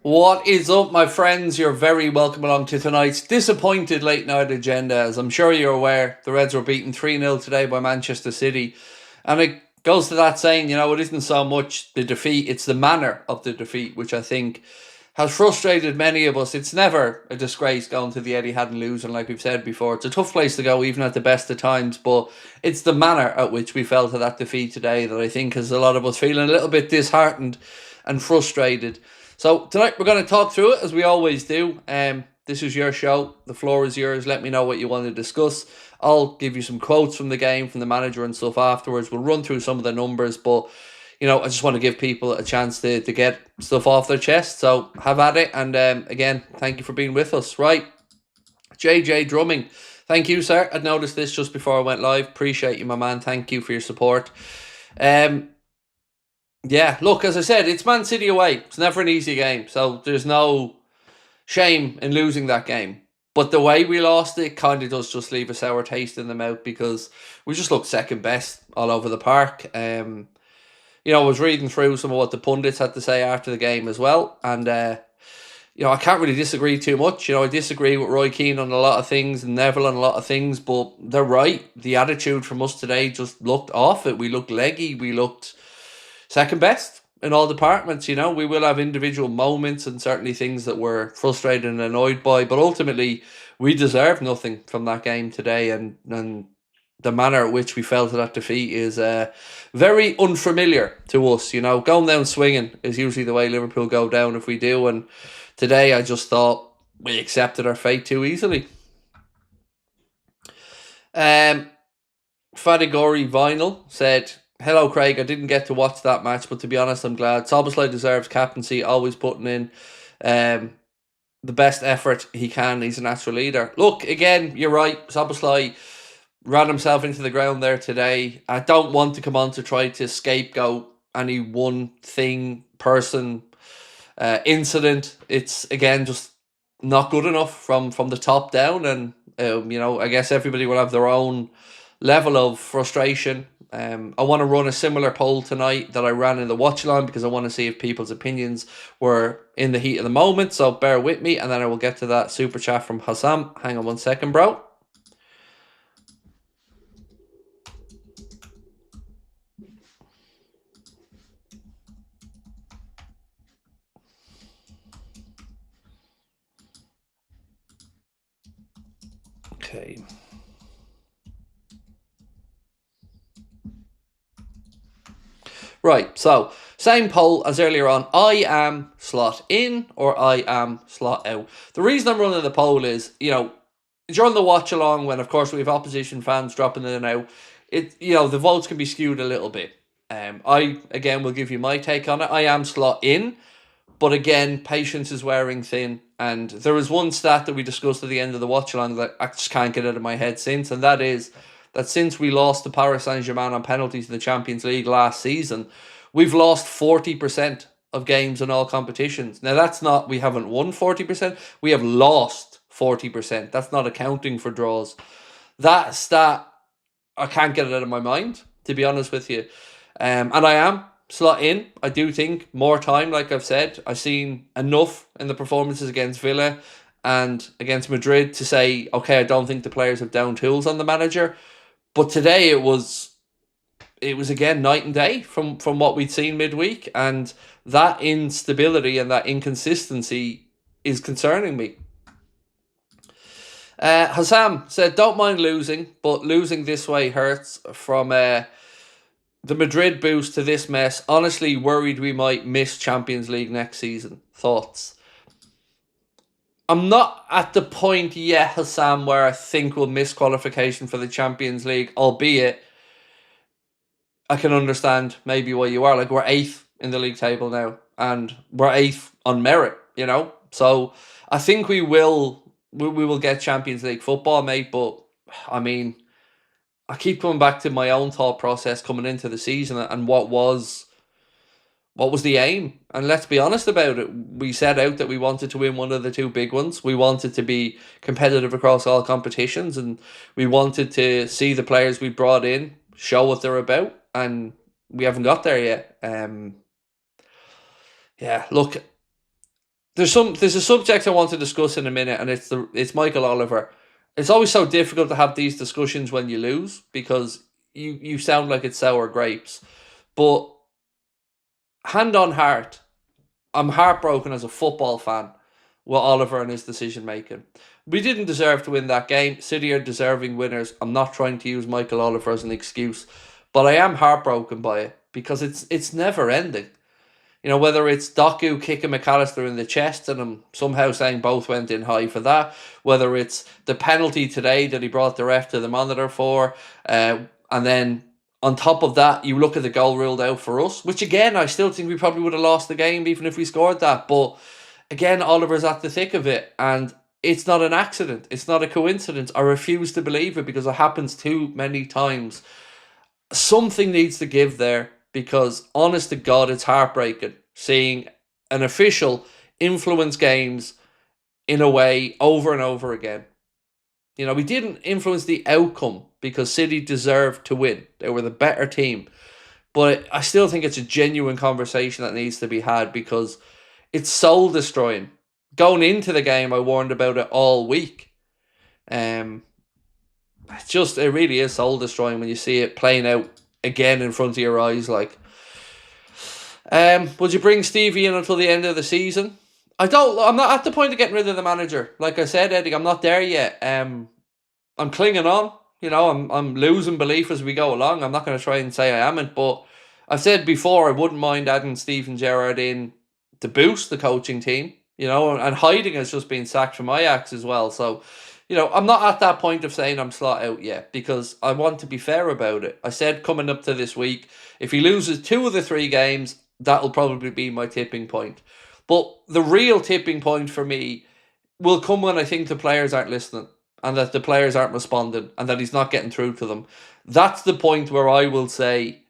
What is up, my friends? You're very welcome along to tonight's disappointed late night agenda. As I'm sure you're aware, the Reds were beaten 3-0 today by Manchester City. And it goes to that saying, it isn't so much the defeat, it's the manner of the defeat, which I think has frustrated many of us. It's never a disgrace going to the Etihad and losing, like we've said before. It's a tough place to go, even at the best of times, but it's the manner at which we fell to that defeat today that I think has a lot of us feeling a little bit disheartened and frustrated. So tonight we're going to talk through it as we always do. This is your show. The floor is yours. Let me know what you want to discuss. I'll give you some quotes from the game, from the manager and stuff afterwards. We'll run through some of the numbers, but I just want to give people a chance to get stuff off their chest. So have at it. And again, thank you for being with us. Right, JJ Drumming. Thank you, sir. I'd noticed this just before I went live. Appreciate you, my man. Thank you for your support. Yeah, look, as I said, it's Man City away. It's never an easy game, so there's no shame in losing that game. But the way we lost it kind of does just leave a sour taste in the mouth because we just looked second best all over the park. I was reading through some of what the pundits had to say after the game as well, and I can't really disagree too much. I disagree with Roy Keane on a lot of things and Neville on a lot of things, but they're right. The attitude from us today just looked off it. We looked leggy. We looked second best in all departments. We will have individual moments and certainly things that we're frustrated and annoyed by, but ultimately we deserve nothing from that game today, and the manner at which we fell to that defeat is very unfamiliar to us. Going down swinging is usually the way Liverpool go down if we do, and today I just thought we accepted our fate too easily. Fadigori Vinyl said, "Hello, Craig. I didn't get to watch that match, but to be honest, I'm glad. Szoboszlai deserves captaincy, always putting in the best effort he can. He's a natural leader." Look, again, you're right. Szoboszlai ran himself into the ground there today. I don't want to come on to try to scapegoat any one thing, person, incident. It's, again, just not good enough from the top down, and I guess everybody will have their own level of frustration. I want to run a similar poll tonight that I ran in the watch along because I want to see if people's opinions were in the heat of the moment. So bear with me, and then I will get to that super chat from Hassam. Hang on 1 second, bro. Okay. Right, so same poll as earlier on. I am slot in or I am slot out. The reason I'm running the poll is, during the watch along, when of course we have opposition fans dropping in and out, the votes can be skewed a little bit. I again will give you my take on it. I am slot in, but again, patience is wearing thin. And there was one stat that we discussed at the end of the watch along that I just can't get out of my head since, and that is that since we lost to Paris Saint-Germain on penalties in the Champions League last season, we've lost 40% of games in all competitions. Now, that's not, we haven't won 40%, we have lost 40%. That's not accounting for draws. That stat, I can't get it out of my mind, to be honest with you. And I am slot in. I do think more time, like I've said. I've seen enough in the performances against Villa and against Madrid to say, okay, I don't think the players have down tools on the manager. But today it was again night and day from what we'd seen midweek, and that instability and that inconsistency is concerning me. Hassam said, "Don't mind losing, but losing this way hurts. From the Madrid boost to this mess, honestly worried we might miss Champions League next season. Thoughts?" I'm not at the point yet, Hassam, where I think we'll miss qualification for the Champions League, albeit I can understand maybe why you are. Like, we're 8th in the league table now, and we're 8th on merit, So I think we will get Champions League football, mate, but I mean, I keep coming back to my own thought process coming into the season and what was the aim. And let's be honest about it. We set out that we wanted to win one of the two big ones. We wanted to be competitive across all competitions, and we wanted to see the players we brought in show what they're about, and we haven't got there yet. Yeah, look, there's a subject I want to discuss in a minute, and it's Michael Oliver. It's always so difficult to have these discussions when you lose because you sound like it's sour grapes. But hand on heart, I'm heartbroken as a football fan with Oliver and his decision making. We didn't deserve to win that game. City are deserving winners. I'm not trying to use Michael Oliver as an excuse, but I am heartbroken by it because it's never ending. You know, whether it's Doku kicking McAllister in the chest and I'm somehow saying both went in high for that, whether it's the penalty today that he brought the ref to the monitor for, and then on top of that, you look at the goal ruled out for us, which again, I still think we probably would have lost the game even if we scored that. But again, Oliver's at the thick of it, and it's not an accident. It's not a coincidence. I refuse to believe it because it happens too many times. Something needs to give there because, honest to God, it's heartbreaking seeing an official influence games in a way over and over again. You know, we didn't influence the outcome because City deserved to win. They were the better team. But I still think it's a genuine conversation that needs to be had because it's soul destroying. Going into the game, I warned about it all week. It really is soul destroying when you see it playing out again in front of your eyes. Like, would you bring Stevie in until the end of the season? I'm not at the point of getting rid of the manager. Like I said, Eddie, I'm not there yet. I'm clinging on. You know, I'm losing belief as we go along. I'm not going to try and say I haven't, but I've said before I wouldn't mind adding Steven Gerrard in to boost the coaching team. You know, and Hiding has just been sacked from Ajax as well. So, you know, I'm not at that point of saying I'm slot out yet because I want to be fair about it. I said coming up to this week, if he loses 2 of the 3 games, that'll probably be my tipping point. But the real tipping point for me will come when I think the players aren't listening and that the players aren't responding and that he's not getting through to them. That's the point where I will say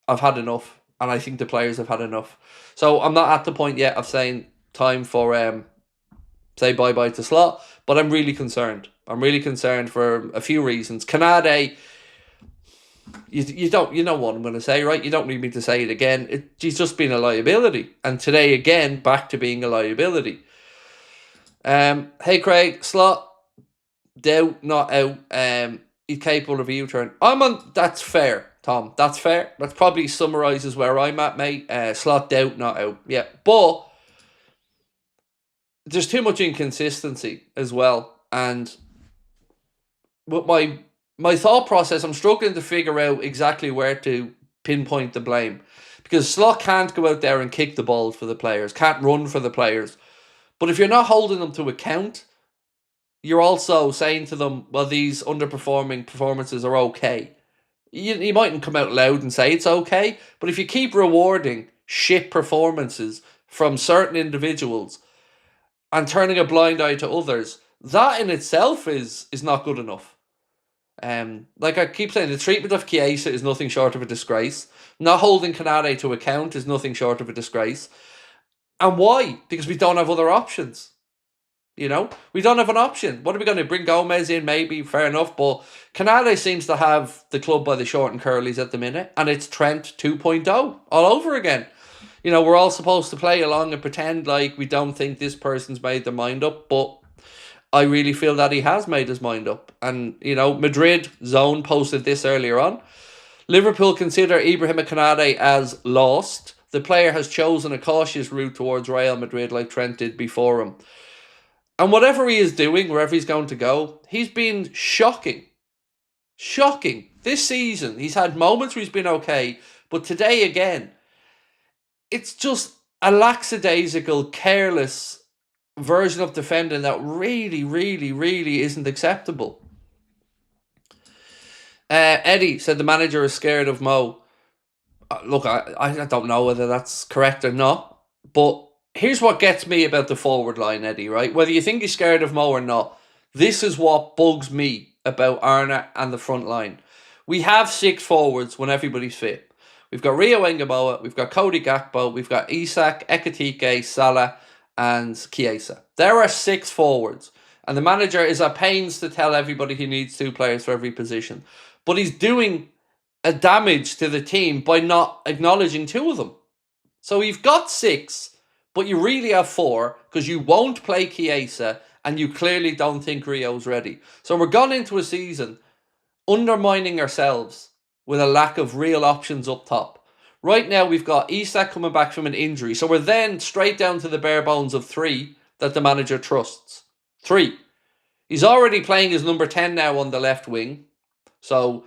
I've had enough and I think the players have had enough. So I'm not at the point yet of saying time for say bye-bye to Slot, but I'm really concerned. I'm really concerned for a few reasons. Canade, you know what I'm going to say, right? You don't need me to say it again. He's just been a liability. And today, again, back to being a liability. Hey, Craig, Slot, doubt, not out. He's capable of a U-turn. That's fair, Tom. That's fair. That probably summarises where I'm at, mate. Slot, doubt, not out. Yeah, but there's too much inconsistency as well. And with my thought process, I'm struggling to figure out exactly where to pinpoint the blame. Because Slot can't go out there and kick the ball for the players, can't run for the players. But if you're not holding them to account, you're also saying to them, well, these underperforming performances are okay. You mightn't come out loud and say it's okay, but if you keep rewarding shit performances from certain individuals and turning a blind eye to others, that in itself is not good enough. Like I keep saying, the treatment of Chiesa is nothing short of a disgrace. Not holding Canade to account is nothing short of a disgrace. And why? Because we don't have other options. You know, we don't have an option. What are we going to bring Gomez in? Maybe, fair enough. But Canade seems to have the club by the short and curlies at the minute. And it's Trent 2.0 all over again. You know, we're all supposed to play along and pretend like we don't think this person's made their mind up. But I really feel that he has made his mind up. And, you know, Madrid Zone posted this earlier on. Liverpool consider Ibrahim Canade as lost. The player has chosen a cautious route towards Real Madrid like Trent did before him. And whatever he is doing, wherever he's going to go, he's been shocking. Shocking. This season, he's had moments where he's been okay, but today again, it's just a lackadaisical, careless version of defending that really, really, really isn't acceptable. Eddie said the manager is scared of Mo. Look, I don't know whether that's correct or not, but here's what gets me about the forward line, Eddie, right? Whether you think he's scared of Mo or not, this is what bugs me about Arna and the front line. We have 6 forwards when everybody's fit. We've got Rio Engamoa, we've got Cody Gakpo, we've got Isak, Ekitike, Salah, and Chiesa. There are 6 forwards. And the manager is at pains to tell everybody he needs 2 players for every position. But he's doing a damage to the team by not acknowledging 2 of them. So you've got 6, But you really have 4 because you won't play Chiesa and you clearly don't think Rio's ready. So we're gone into a season undermining ourselves with a lack of real options up top. Right now we've got Isak coming back from an injury. So we're then straight down to the bare bones of 3 that the manager trusts. 3. He's already playing his number 10 now on the left wing. So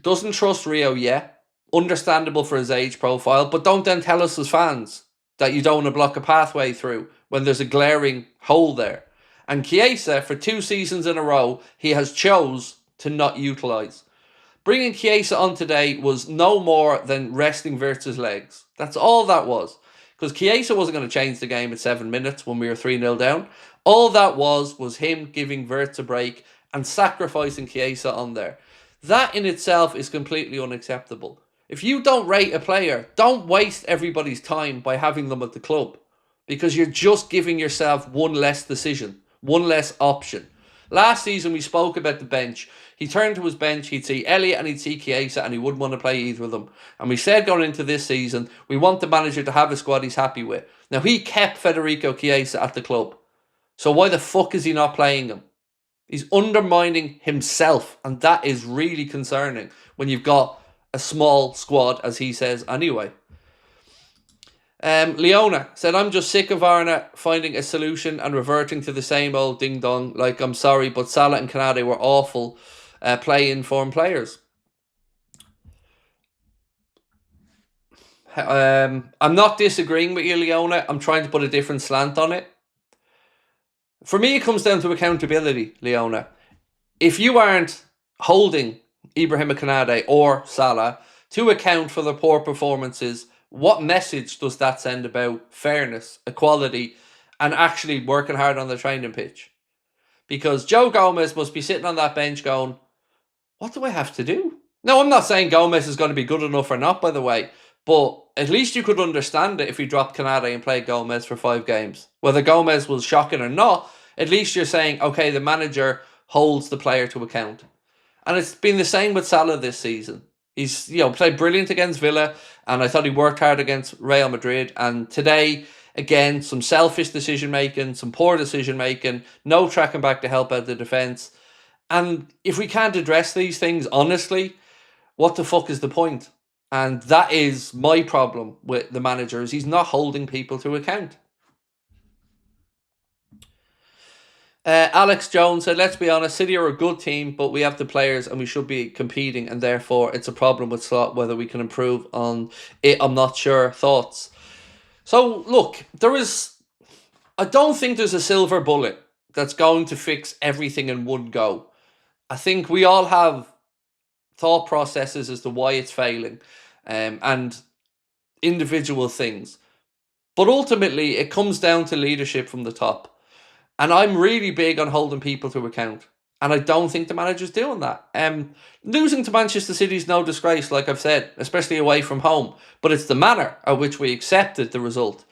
doesn't trust Rio yet. Understandable for his age profile. But don't then tell us as fans that you don't want to block a pathway through when there's a glaring hole there. And Chiesa, for 2 seasons in a row, he has chose to not utilise. Bringing Chiesa on today was no more than resting Wirtz's legs. That's all that was. Because Chiesa wasn't going to change the game at 7 minutes when we were 3-0 down. All that was him giving Wirtz a break and sacrificing Chiesa on there. That in itself is completely unacceptable. If you don't rate a player, don't waste everybody's time by having them at the club. Because you're just giving yourself one less decision, one less option. Last season we spoke about the bench. He turned to his bench, he'd see Elliott and he'd see Chiesa and he wouldn't want to play either of them. And we said going into this season, we want the manager to have a squad he's happy with. Now he kept Federico Chiesa at the club. So why the fuck is he not playing him? He's undermining himself, and that is really concerning when you've got a small squad, as he says anyway. Leona said, I'm just sick of Arna finding a solution and reverting to the same old ding-dong. Like, I'm sorry, but Salah and Canade were awful play-informed players. I'm not disagreeing with you, Leona. I'm trying to put a different slant on it. For me, it comes down to accountability, Leona. If you aren't holding Ibrahim Canade or Salah to account for their poor performances, what message does that send about fairness, equality, and actually working hard on the training pitch? Because Joe Gomez must be sitting on that bench going, what do I have to do? Now, I'm not saying Gomez is going to be good enough or not, by the way, but at least you could understand it if you dropped Canade and played Gomez for 5 games. Whether Gomez was shocking or not, at least you're saying, okay, the manager holds the player to account. And it's been the same with Salah this season. He's played brilliant against Villa, and I thought he worked hard against Real Madrid. And today, again, some selfish decision-making, some poor decision-making, no tracking back to help out the defence. And if we can't address these things honestly, what the fuck is the point? And that is my problem with the manager, is he's not holding people to account. Alex Jones said, let's be honest, City are a good team, but we have the players and we should be competing, and therefore it's a problem with Slot. Whether we can improve on it, I'm not sure. Thoughts? So, look, I don't think there's a silver bullet that's going to fix everything in one go. I think we all have thought processes as to why it's failing, and individual things. But ultimately, it comes down to leadership from the top. And I'm really big on holding people to account. And I don't think the manager's doing that. Losing to Manchester City is no disgrace, like I've said, especially away from home. But it's the manner at which we accepted the result.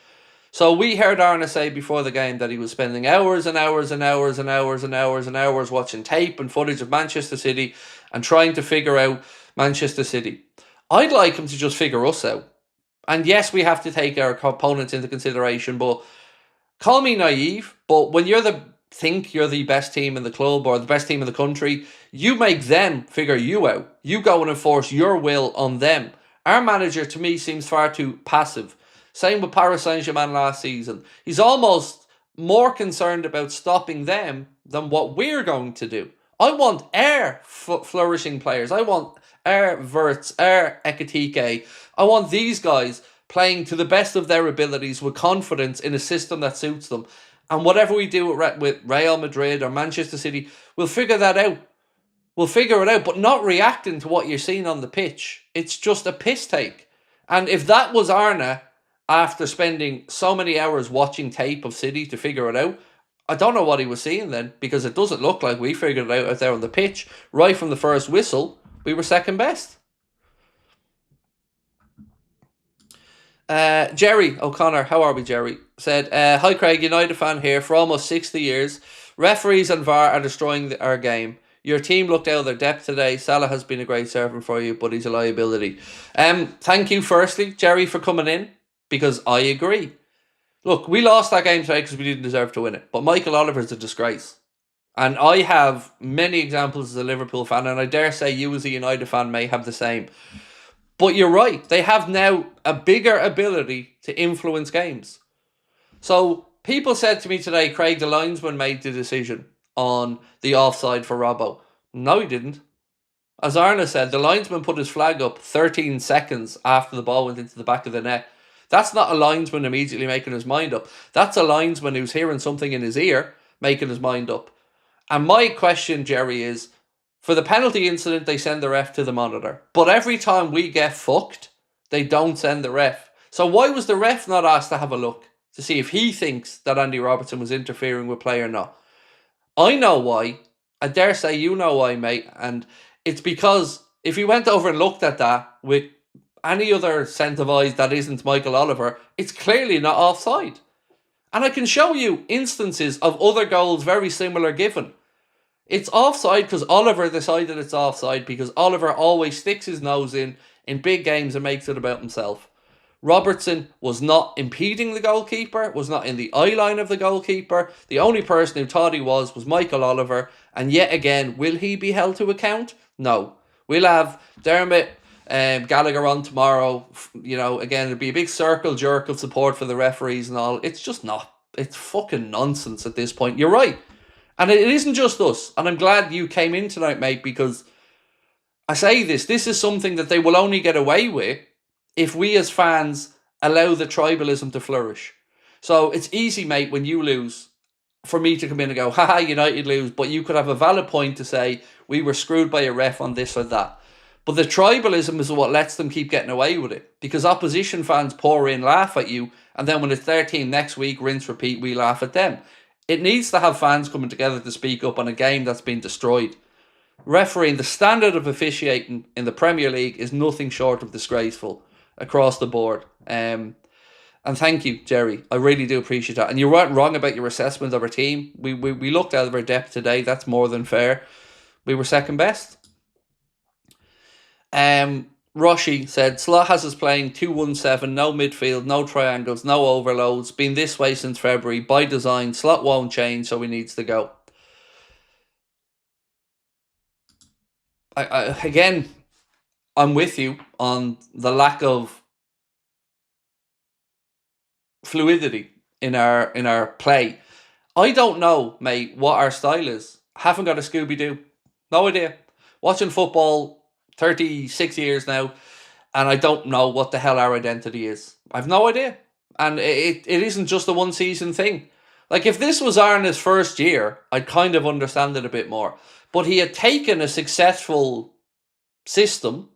So we heard Arna say before the game that he was spending hours and hours and hours and hours and hours and hours watching tape and footage of Manchester City and trying to figure out Manchester City. I'd like him to just figure us out. And yes, we have to take our opponents into consideration, but call me naive, but when you're the best team in the club or the best team in the country, you make them figure you out. You go and enforce your will on them. Our manager, to me, seems far too passive. Same with Paris Saint-Germain last season. He's almost more concerned about stopping them than what we're going to do. I want our flourishing players. I want our Wirtz, our Ekitike. I want these guys playing to the best of their abilities with confidence in a system that suits them. And whatever we do with Real Madrid or Manchester City, we'll figure that out. We'll figure it out, but not reacting to what you're seeing on the pitch. It's just a piss take. And if that was Arna, after spending so many hours watching tape of City to figure it out, I don't know what he was seeing then, because it doesn't look like we figured it out there on the pitch. Right from the first whistle, we were second best. Jerry O'Connor, how are we, Jerry? Said, hi Craig, United fan here for almost 60 years. Referees and VAR are destroying our game. Your team looked out of their depth today. Salah has been a great servant for you, but he's a liability. Thank you firstly, Jerry, for coming in, because I agree. Look, we lost that game today because we didn't deserve to win it. But Michael Oliver's a disgrace. And I have many examples as a Liverpool fan, and I dare say you as a United fan may have the same. But you're right. They have now a bigger ability to influence games. So people said to me today, Craig, the linesman made the decision on the offside for Robbo. No, he didn't. As Arna said, the linesman put his flag up 13 seconds after the ball went into the back of the net. That's not a linesman immediately making his mind up. That's a linesman who's hearing something in his ear, making his mind up. And my question, Jerry, is, for the penalty incident, they send the ref to the monitor. But every time we get fucked, they don't send the ref. So why was the ref not asked to have a look to see if he thinks that Andy Robertson was interfering with play or not? I know why. I dare say you know why, mate. And it's because if he went over and looked at that with any other set of eyes that isn't Michael Oliver, it's clearly not offside. And I can show you instances of other goals very similar given. It's offside because Oliver decided it's offside because Oliver always sticks his nose in big games and makes it about himself. Robertson was not impeding the goalkeeper, was not in the eye line of the goalkeeper. The only person who thought he was Michael Oliver. And yet again, will he be held to account? No. We'll have Dermot Gallagher on tomorrow. You know, again, it'll be a big circle jerk of support for the referees and all. It's just not. It's fucking nonsense at this point. You're right. And it isn't just us. And I'm glad you came in tonight, mate, because I say this is something that they will only get away with if we as fans allow the tribalism to flourish. So it's easy, mate, when you lose, for me to come in and go, haha, United lose, but you could have a valid point to say, we were screwed by a ref on this or that. But the tribalism is what lets them keep getting away with it. Because opposition fans pour in, laugh at you, and then when it's their team next week, rinse, repeat, we laugh at them. It needs to have fans coming together to speak up on a game that's been destroyed. Refereeing, the standard of officiating in the Premier League is nothing short of disgraceful across the board. And thank you, Jerry. I really do appreciate that. And you weren't wrong about your assessment of our team. We looked out of our depth today. That's more than fair. We were second best. Roshi said, Slot has us playing 2-1-7, no midfield, no triangles, no overloads. Been this way since February. By design, Slot won't change, so he needs to go. Again, I'm with you on the lack of fluidity in our play. I don't know, mate, what our style is. Haven't got a Scooby-Doo. No idea. Watching football 36 years now, and I don't know what the hell our identity is. I've no idea. And it isn't just a one season thing. Like, if this was Arna's first year, I'd kind of understand it a bit more. But he had taken a successful system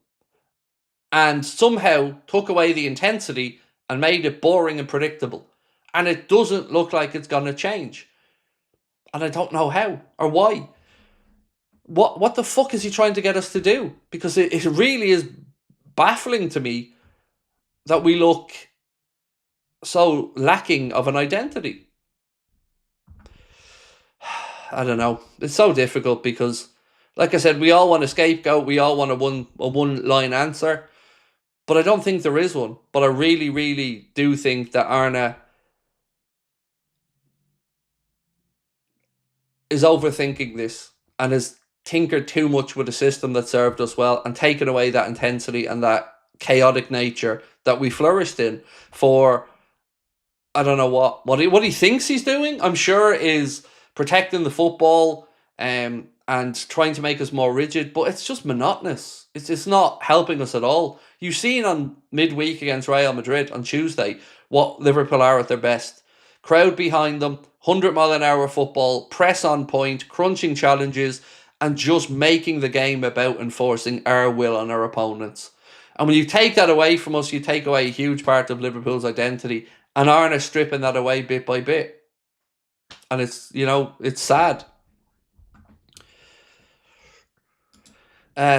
and somehow took away the intensity and made it boring and predictable. And it doesn't look like it's going to change. And I don't know how or why. What the fuck is he trying to get us to do? Because it really is baffling to me that we look so lacking of an identity. I don't know. It's so difficult because, like I said, we all want a scapegoat. We all want a one-line answer. But I don't think there is one. But I really, really do think that Arna is overthinking this and has tinkered too much with a system that served us well and taken away that intensity and that chaotic nature that we flourished in for, I don't know what he thinks he's doing. I'm sure is protecting the football and trying to make us more rigid, but it's just monotonous. It's not helping us at all. You've seen on midweek against Real Madrid on Tuesday what Liverpool are at their best. Crowd behind them, 100-mile-an-hour football, press on point, crunching challenges, and just making the game about enforcing our will on our opponents. And when you take that away from us, you take away a huge part of Liverpool's identity, and Arna stripping that away bit by bit. And it's, it's sad.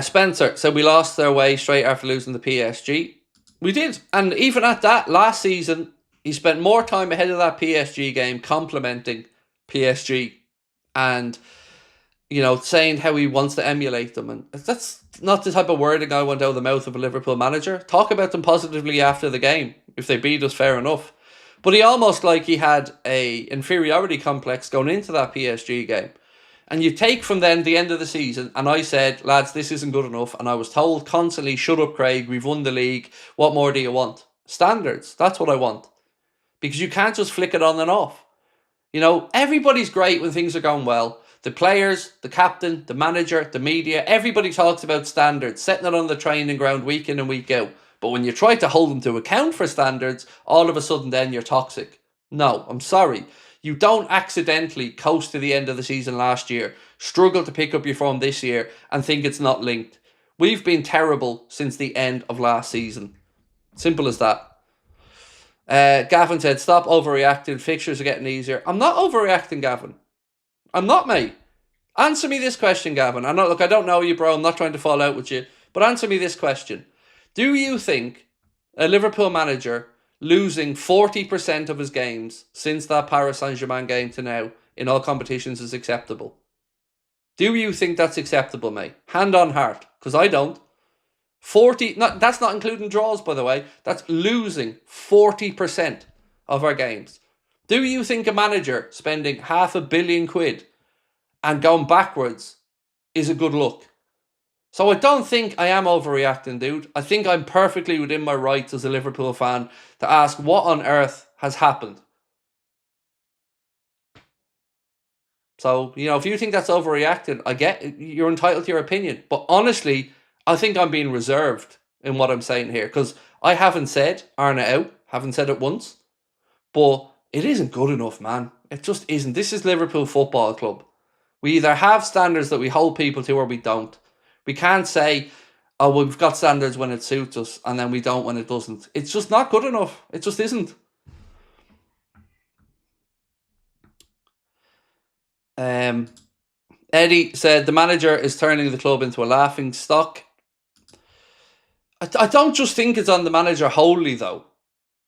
Spencer said we lost their way straight after losing the PSG. We did. And even at that, last season, he spent more time ahead of that PSG game complimenting PSG and, saying how he wants to emulate them. And that's not the type of wording I want out of the mouth of a Liverpool manager. Talk about them positively after the game. If they beat us, fair enough. But he almost like he had a inferiority complex going into that PSG game. And you take from then the end of the season, and I said, lads, this isn't good enough. And I was told constantly, shut up, Craig, we've won the league. What more do you want? Standards. That's what I want. Because you can't just flick it on and off. You know, everybody's great when things are going well. The players, the captain, the manager, the media, everybody talks about standards, setting it on the training ground week in and week out. But when you try to hold them to account for standards, all of a sudden then you're toxic. No, I'm sorry. You don't accidentally coast to the end of the season last year, struggle to pick up your form this year, and think it's not linked. We've been terrible since the end of last season. Simple as that. Gavin said, stop overreacting. Fixtures are getting easier. I'm not overreacting, Gavin. I'm not, mate. Answer me this question, Gavin. I don't know you, bro. I'm not trying to fall out with you. But answer me this question. Do you think a Liverpool manager losing 40% of his games since that Paris Saint-Germain game to now in all competitions is acceptable? Do you think that's acceptable, mate? Hand on heart. Because I don't. 40, that's not including draws, by the way. That's losing 40% of our games. Do you think a manager spending £500 million and going backwards is a good look? So I don't think I am overreacting, dude. I think I'm perfectly within my rights as a Liverpool fan to ask what on earth has happened. So, you know, if you think that's overreacting, I get it. You're entitled to your opinion. But honestly, I think I'm being reserved in what I'm saying here because I haven't said Arna out, haven't said it once, but it isn't good enough, man. It just isn't. This is Liverpool Football Club. We either have standards that we hold people to or we don't. We can't say, oh, we've got standards when it suits us and then we don't when it doesn't. It's just not good enough. It just isn't. Eddie said the manager is turning the club into a laughing stock. I don't just think it's on the manager wholly, though.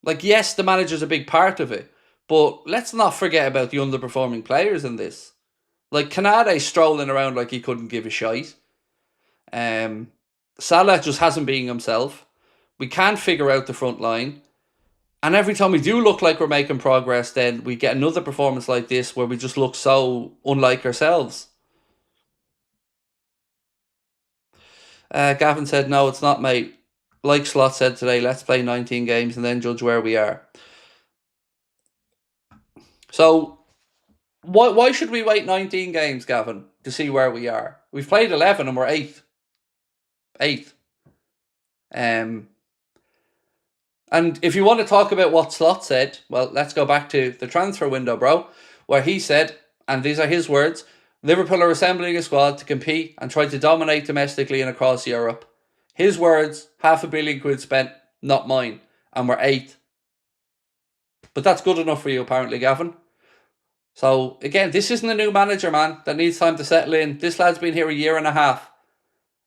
Like, yes, the manager's a big part of it, but let's not forget about the underperforming players in this. Like, Canade strolling around like he couldn't give a shite. Salah just hasn't been himself. We can't figure out the front line. And every time we do look like we're making progress, then we get another performance like this where we just look so unlike ourselves. Gavin said, no, it's not, mate. Like Slot said today, let's play 19 games and then judge where we are. So, why should we wait 19 games, Gavin, to see where we are? We've played 11 and we're 8th. 8th. And if you want to talk about what Slot said, well, let's go back to the transfer window, bro, where he said, and these are his words, Liverpool are assembling a squad to compete and try to dominate domestically and across Europe. His words, £500 million spent, not mine. And we're 8th. But that's good enough for you, apparently, Gavin. So, again, this isn't a new manager, man, that needs time to settle in. This lad's been here a year and a half.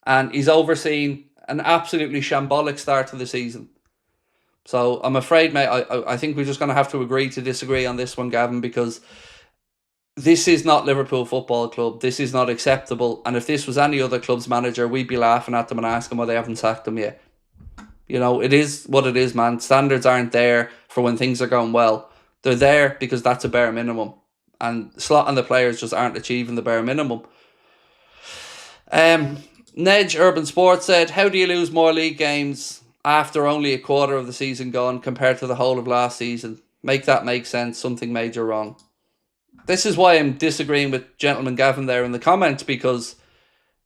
And he's overseen an absolutely shambolic start to the season. So, I'm afraid, mate, I think we're just going to have to agree to disagree on this one, Gavin, because this is not Liverpool Football Club. This is not acceptable. And if this was any other club's manager, we'd be laughing at them and asking why they haven't sacked them yet. You know, it is what it is, man. Standards aren't there for when things are going well. They're there because that's a bare minimum. And Slot and the players just aren't achieving the bare minimum. Nedge Urban Sports said, how do you lose more league games after only a quarter of the season gone compared to the whole of last season? Make that make sense. Something major wrong. This is why I'm disagreeing with Gentleman Gavin there in the comments, because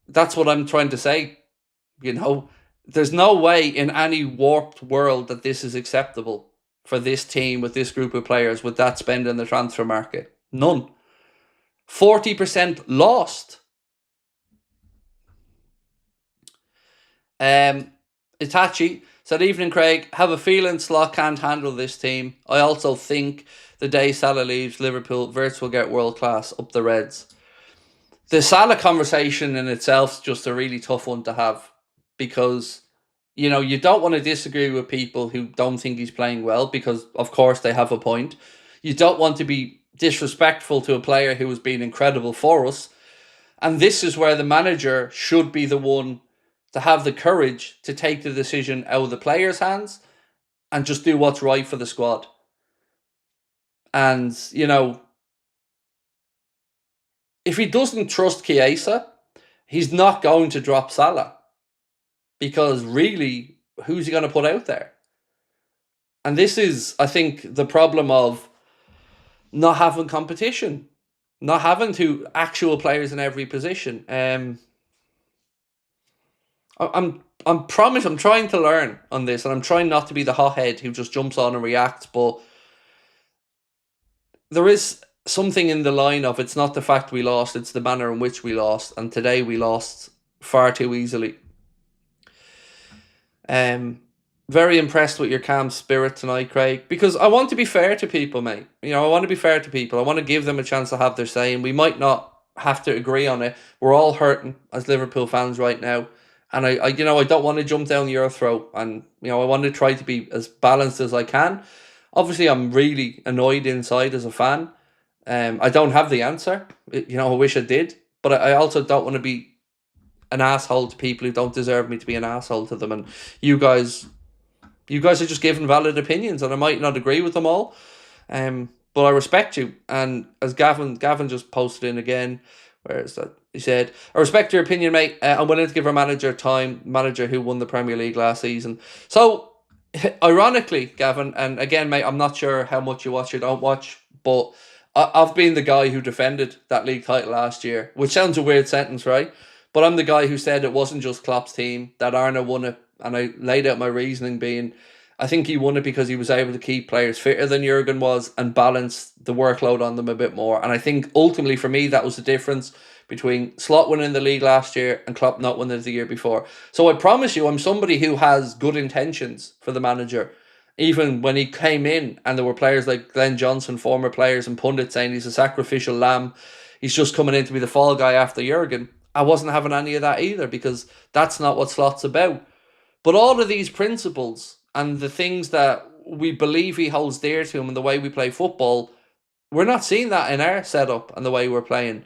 that's what I'm trying to say. You know, there's no way in any warped world that this is acceptable for this team with this group of players with that spend in the transfer market. None. 40% lost. Itachi said, evening, Craig. Have a feeling Slot can't handle this team. I also think the day Salah leaves Liverpool, Wirtz will get world class up the Reds. The Salah conversation in itself is just a really tough one to have because, you know, you don't want to disagree with people who don't think he's playing well because, of course, they have a point. You don't want to be disrespectful to a player who has been incredible for us. And this is where the manager should be the one to have the courage to take the decision out of the players' hands and just do what's right for the squad. And, if he doesn't trust Chiesa, he's not going to drop Salah. Because really, who's he going to put out there? And this is, I think, the problem of not having competition, not having two actual players in every position. I'm promise I'm trying to learn on this, and I'm trying not to be the hothead who just jumps on and reacts. But there is something in the line of it's not the fact we lost, it's the manner in which we lost, and today we lost far too easily. Very impressed with your calm spirit tonight, Craig, because I want to be fair to people, mate. I want to be fair to people. I want to give them a chance to have their say, and we might not have to agree on it. We're all hurting as Liverpool fans right now, and I don't want to jump down your throat, and I want to try to be as balanced as I can. Obviously, I'm really annoyed inside as a fan. I don't have the answer. I wish I did, but I also don't want to be an asshole to people who don't deserve me to be an asshole to them. And you guys are just giving valid opinions, and I might not agree with them all, but I respect you. And as Gavin just posted in again, where is that? He said, "I respect your opinion, mate. I'm willing to give our manager time. Manager who won the Premier League last season." So, ironically, Gavin, and again, mate, I'm not sure how much you watch or don't watch, but I've been the guy who defended that league title last year, which sounds a weird sentence, right? But I'm the guy who said it wasn't just Klopp's team, that Arne won it. And I laid out my reasoning being, I think he won it because he was able to keep players fitter than Jurgen was and balance the workload on them a bit more. And I think ultimately for me, that was the difference between Slot winning the league last year and Klopp not winning it the year before. So I promise you, I'm somebody who has good intentions for the manager. Even when he came in and there were players like Glenn Johnson, former players and pundits saying he's a sacrificial lamb, he's just coming in to be the fall guy after Jurgen. I wasn't having any of that either, because that's not what Slot's about. But all of these principles and the things that we believe he holds dear to him and the way we play football, we're not seeing that in our setup and the way we're playing.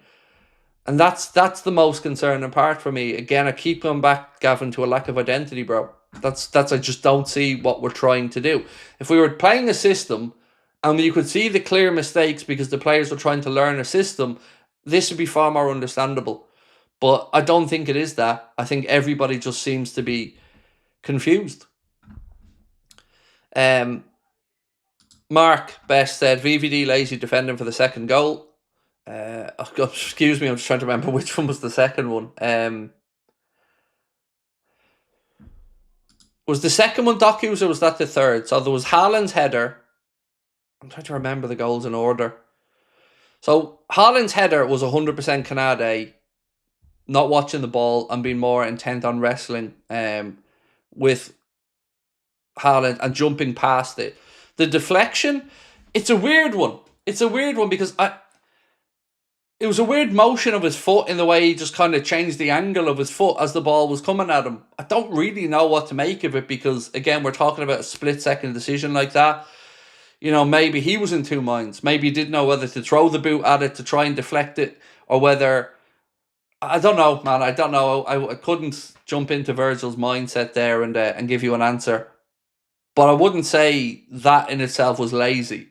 And that's the most concerning part for me. Again, I keep going back, Gavin, to a lack of identity, bro. That's I just don't see what we're trying to do. If we were playing a system and you could see the clear mistakes because the players were trying to learn a system, this would be far more understandable. But I don't think it is that. I think everybody just seems to be confused. Mark Best said VVD lazy defending for the second goal. Excuse me, I'm just trying to remember which one was the second one. Was the second one Doku's or was that the third? So there was Haaland's header. I'm trying to remember the goals in order. So Haaland's header was 100% Canade, not watching the ball and being more intent on wrestling with Haaland and jumping past it. The deflection, it's a weird one. It's a weird one because it was a weird motion of his foot in the way he just kind of changed the angle of his foot as the ball was coming at him. I don't really know what to make of it because, again, we're talking about a split-second decision like that. Maybe he was in two minds. Maybe he didn't know whether to throw the boot at it to try and deflect it or whether... I don't know, man. I don't know. I couldn't jump into Virgil's mindset there and give you an answer. But I wouldn't say that in itself was lazy.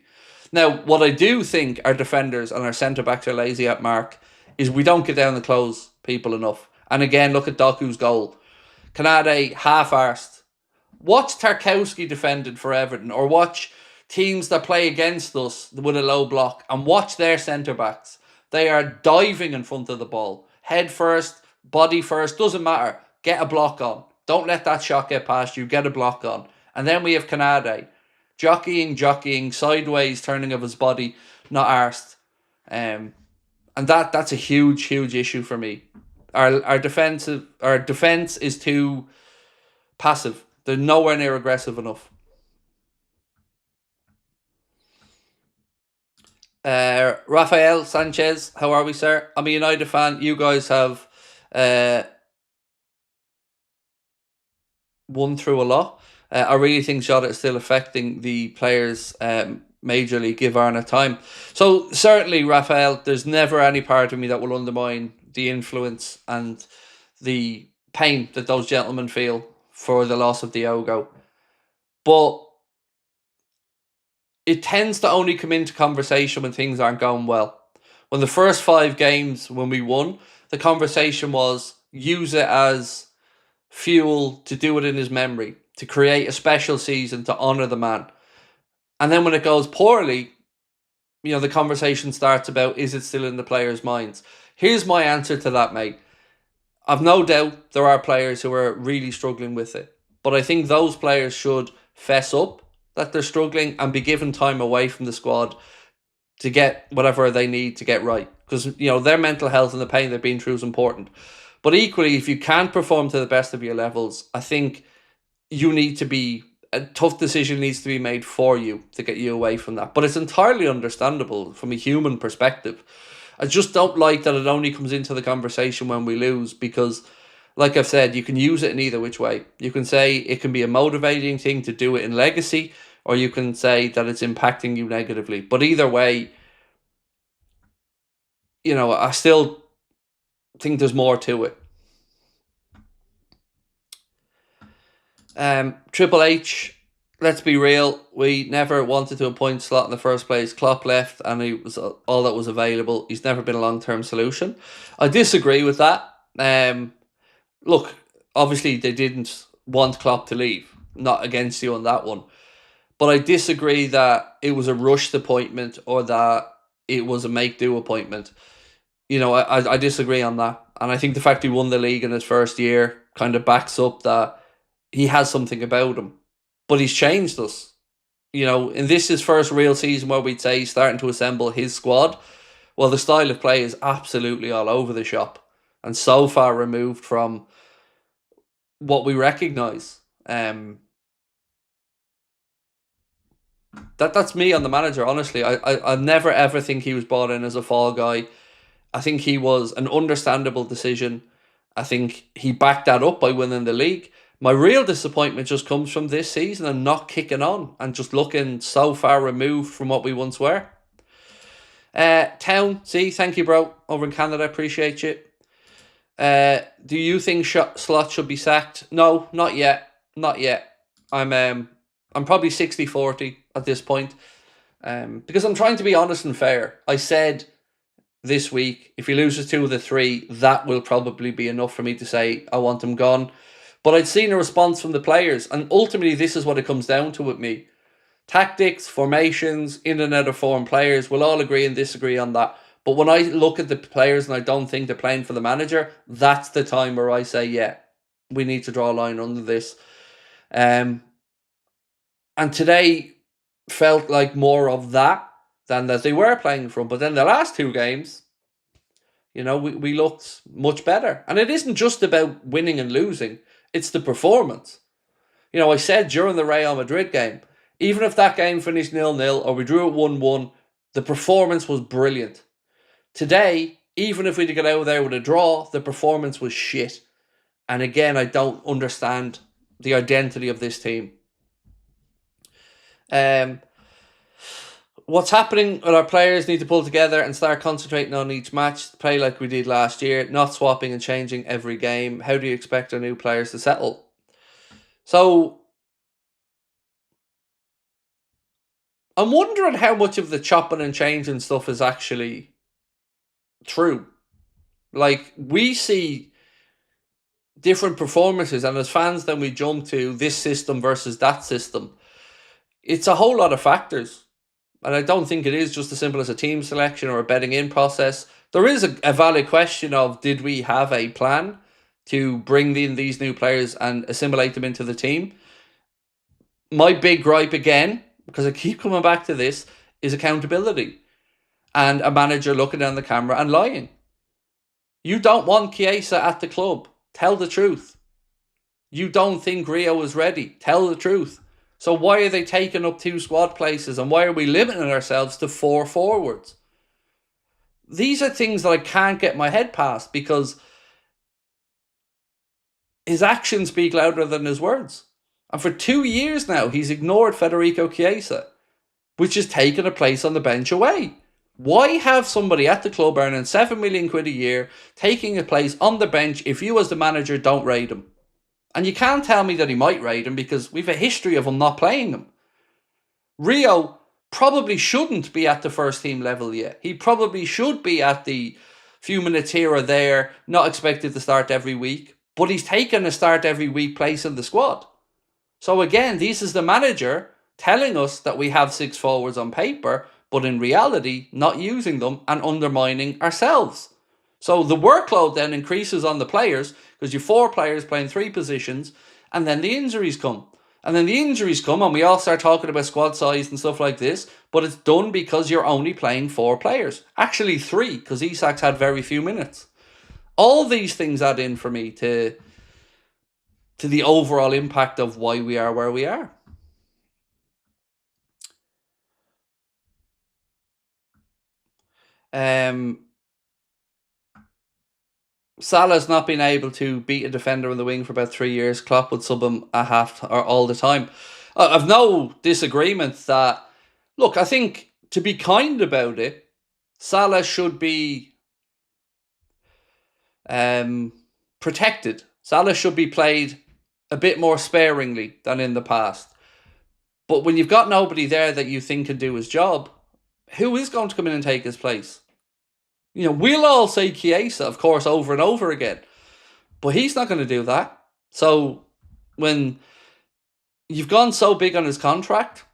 Now, what I do think our defenders and our centre-backs are lazy at, Mark, is we don't get down to close people enough. And again, look at Doku's goal. Canade, half-arsed. Watch Tarkowski defended for Everton, or watch teams that play against us with a low block, and watch their centre-backs. They are diving in front of the ball. Head first, body first, doesn't matter. Get a block on. Don't let that shot get past you. Get a block on. And then we have Canade. Jockeying, sideways, turning of his body, not arsed. And that's a huge issue for me. Our defense is too passive. They're nowhere near aggressive enough. Rafael Sanchez, how are we, sir? I'm a United fan. You guys have won through a lot. I really think Jota is still affecting the players majorly. Give Arne time. So certainly, Rafael, there's never any part of me that will undermine the influence and the pain that those gentlemen feel for the loss of Diogo. But it tends to only come into conversation when things aren't going well. When the first 5 games when we won, the conversation was use it as fuel to do it in his memory, to create a special season, to honour the man. And then when it goes poorly, the conversation starts about, is it still in the players' minds? Here's my answer to that, mate. I've no doubt there are players who are really struggling with it. But I think those players should fess up that they're struggling and be given time away from the squad to get whatever they need to get right. Because, their mental health and the pain they've been through is important. But equally, if you can't perform to the best of your levels, I think a tough decision needs to be made for you to get you away from that. But it's entirely understandable from a human perspective. I just don't like that it only comes into the conversation when we lose, because, like I've said, you can use it in either which way. You can say it can be a motivating thing to do it in legacy, or you can say that it's impacting you negatively. But either way, I still think there's more to it. Triple H, let's be real, we never wanted to appoint Slot in the first place. Klopp left and he was all that was available. He's never been a long-term solution. I disagree with that. Look, obviously they didn't want Klopp to leave. Not against you on that one. But I disagree that it was a rushed appointment or that it was a make-do appointment. I disagree on that. And I think the fact he won the league in his first year kind of backs up that he has something about him. But he's changed us. In this his first real season where we'd say he's starting to assemble his squad. Well, the style of play is absolutely all over the shop and so far removed from what we recognise. That's me on the manager, honestly. I never ever think he was brought in as a fall guy. I think he was an understandable decision. I think he backed that up by winning the league. My real disappointment just comes from this season and not kicking on and just looking so far removed from what we once were. Town, thank you, bro, over in Canada, appreciate you. Do you think Slot should be sacked? No, not yet. I'm probably 60-40 at this point, because I'm trying to be honest and fair. I said this week, if he loses 2 of the 3, that will probably be enough for me to say I want him gone. But I'd seen a response from the players, and ultimately this is what it comes down to with me. Tactics, formations, in and out of form players, we'll all agree and disagree on that. But when I look at the players and I don't think they're playing for the manager, that's the time where I say, yeah, we need to draw a line under this. And today felt like more of that than that they were playing from. But then the last 2 games, we looked much better. And it isn't just about winning and losing. It's the performance. I said during the Real Madrid game, even if that game finished 0-0 or we drew it 1-1, the performance was brilliant. Today, even if we'd get out there with a draw, the performance was shit. And again, I don't understand the identity of this team. What's happening with our players need to pull together and start concentrating on each match, play like we did last year, not swapping and changing every game. How do you expect our new players to settle? So, I'm wondering how much of the chopping and changing stuff is actually true. Like, we see different performances, and as fans then we jump to this system versus that system. It's a whole lot of factors. And I don't think it is just as simple as a team selection or a betting in process. There is a valid question of, did we have a plan to bring in these new players and assimilate them into the team? My big gripe again, because I keep coming back to this, is accountability. And a manager looking down the camera and lying. You don't want Chiesa at the club. Tell the truth. You don't think Rio is ready. Tell the truth. So why are they taking up 2 squad places, and why are we limiting ourselves to 4 forwards? These are things that I can't get my head past, because his actions speak louder than his words. And for 2 years now, he's ignored Federico Chiesa, which has taken a place on the bench away. Why have somebody at the club earning £7 million a year taking a place on the bench if you as the manager don't rate him? And you can't tell me that he might rate him, because we've a history of him not playing him. Rio probably shouldn't be at the first team level yet. He probably should be at the few minutes here or there, not expected to start every week, but he's taken a start every week place in the squad. So again, this is the manager telling us that we have 6 forwards on paper, but in reality, not using them and undermining ourselves. So the workload then increases on the players because you've 4 players playing 3 positions, and then the injuries come. And then the injuries come and we all start talking about squad size and stuff like this, but it's done because you're only playing 4 players. Actually 3, because Isak's had very few minutes. All these things add in for me to the overall impact of why we are where we are. Salah's not been able to beat a defender on the wing for about 3 years. Klopp would sub him a half or all the time. I've no disagreement that, look, I think to be kind about it, Salah should be protected. Salah should be played a bit more sparingly than in the past. But when you've got nobody there that you think can do his job, who is going to come in and take his place? You know, we'll all say Chiesa, of course, over and over again. But he's not going to do that. So when you've gone so big on his contract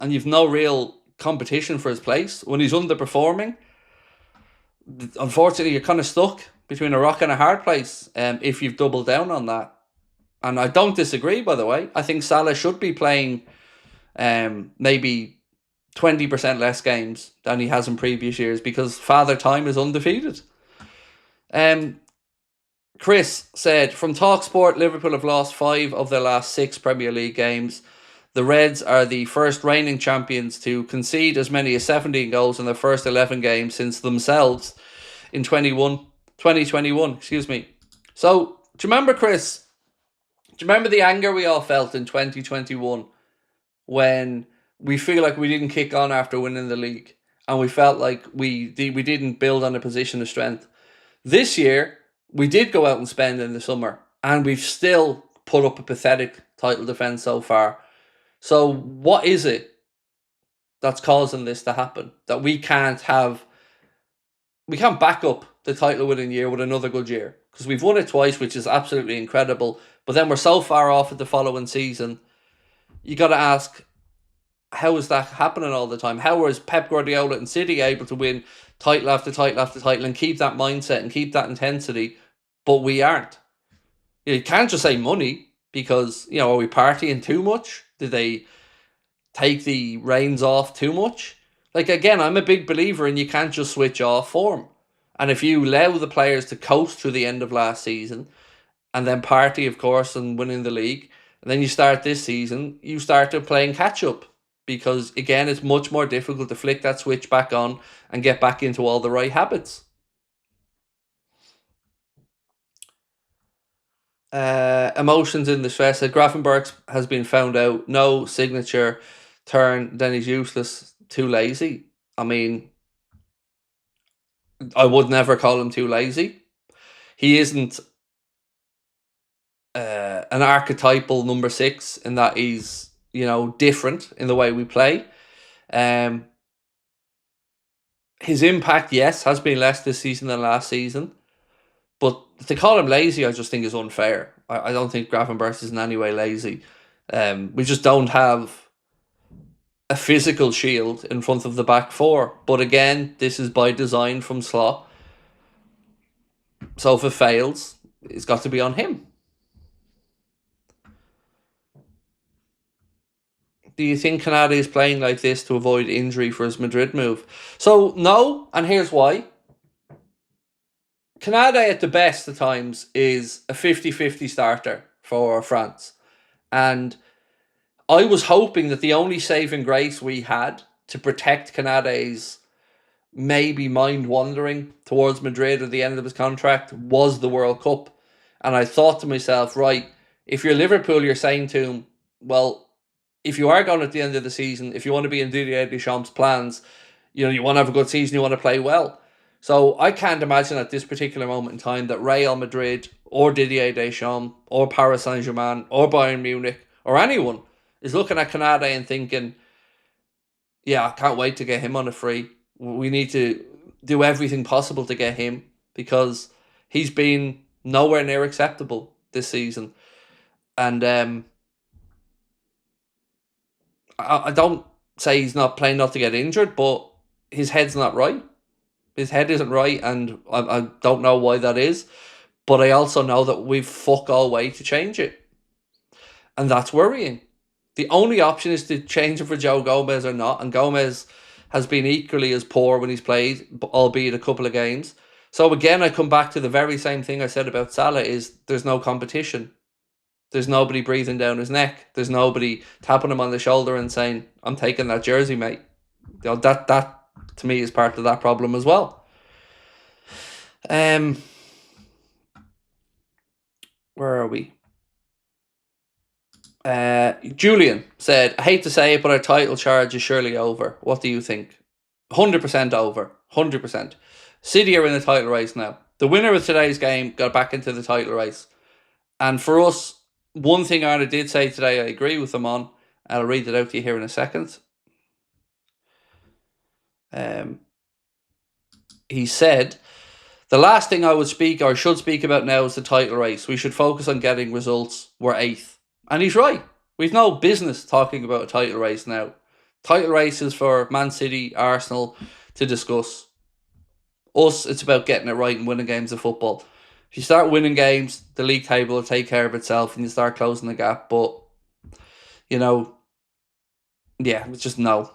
and you've no real competition for his place, when he's underperforming, unfortunately, you're kind of stuck between a rock and a hard place if you've doubled down on that. And I don't disagree, by the way. I think Salah should be playing maybe 20% less games than he has in previous years because Father Time is undefeated. Chris said, from TalkSport, Liverpool have lost 5 of their last 6 Premier League games. The Reds are the first reigning champions to concede as many as 17 goals in their first 11 games since themselves in 2021. So, do you remember, Chris? Do you remember the anger we all felt in 2021 when we feel like we didn't kick on after winning the league and we felt like we didn't build on a position of strength? This year, we did go out and spend in the summer and we've still put up a pathetic title defence so far. So what is it that's causing this to happen? That we can't back up the title winning year with another good year? Because we've won it twice, which is absolutely incredible. But then we're so far off at the following season. You got to ask, how is that happening all the time? How is Pep Guardiola and City able to win title after title after title and keep that mindset and keep that intensity, but we aren't? You can't just say money because, are we partying too much? Did they take the reins off too much? Like, again, I'm a big believer in you can't just switch off form. And if you allow the players to coast through the end of last season and then party, of course, and winning the league, and then you start this season, you start to playing catch-up. Because, again, it's much more difficult to flick that switch back on and get back into all the right habits. Emotions in the stress. Grafenberg has been found out. No signature turn. Then he's useless. Too lazy. I mean, I would never call him too lazy. He isn't an archetypal number 6 in that he's, different in the way we play. His impact, yes, has been less this season than last season. But to call him lazy, I just think is unfair. I don't think Grafenberg is in any way lazy. We just don't have a physical shield in front of the back 4. But again, this is by design from Slot. So if it fails, it's got to be on him. Do you think Canada is playing like this to avoid injury for his Madrid move? So, no, and here's why. Canada at the best at times is a 50-50 starter for France. And I was hoping that the only saving grace we had to protect Canada's maybe mind wandering towards Madrid at the end of his contract was the World Cup. And I thought to myself, right, if you're Liverpool, you're saying to him, well, if you are going at the end of the season, if you want to be in Didier Deschamps' plans, you want to have a good season, you want to play well. So I can't imagine at this particular moment in time that Real Madrid or Didier Deschamps or Paris Saint-Germain or Bayern Munich or anyone is looking at Canada and thinking, yeah, I can't wait to get him on a free. We need to do everything possible to get him because he's been nowhere near acceptable this season. And I don't say he's not playing not to get injured, but his head's not right. His head isn't right, and I don't know why that is. But I also know that we've fuck all way to change it. And that's worrying. The only option is to change it for Joe Gomez or not, and Gomez has been equally as poor when he's played, albeit a couple of games. So again, I come back to the very same thing I said about Salah: is there's no competition. There's nobody breathing down his neck. There's nobody tapping him on the shoulder and saying, "I'm taking that jersey, mate." You know, that to me is part of that problem as well. Where are we? Julian said, I hate to say it, but our title charge is surely over. What do you think? 100% over. 100%. City are in the title race now. The winner of today's game got back into the title race. And for us, one thing Arna did say today, I agree with him on. I'll read it out to you here in a second. He said, the last thing I would speak or should speak about now is the title race. We should focus on getting results. We're 8th. And he's right. We've no business talking about a title race now. Title races for Man City, Arsenal to discuss. Us, it's about getting it right and winning games of football. If you start winning games, the league table will take care of itself and you start closing the gap. But, you know, yeah, it's just no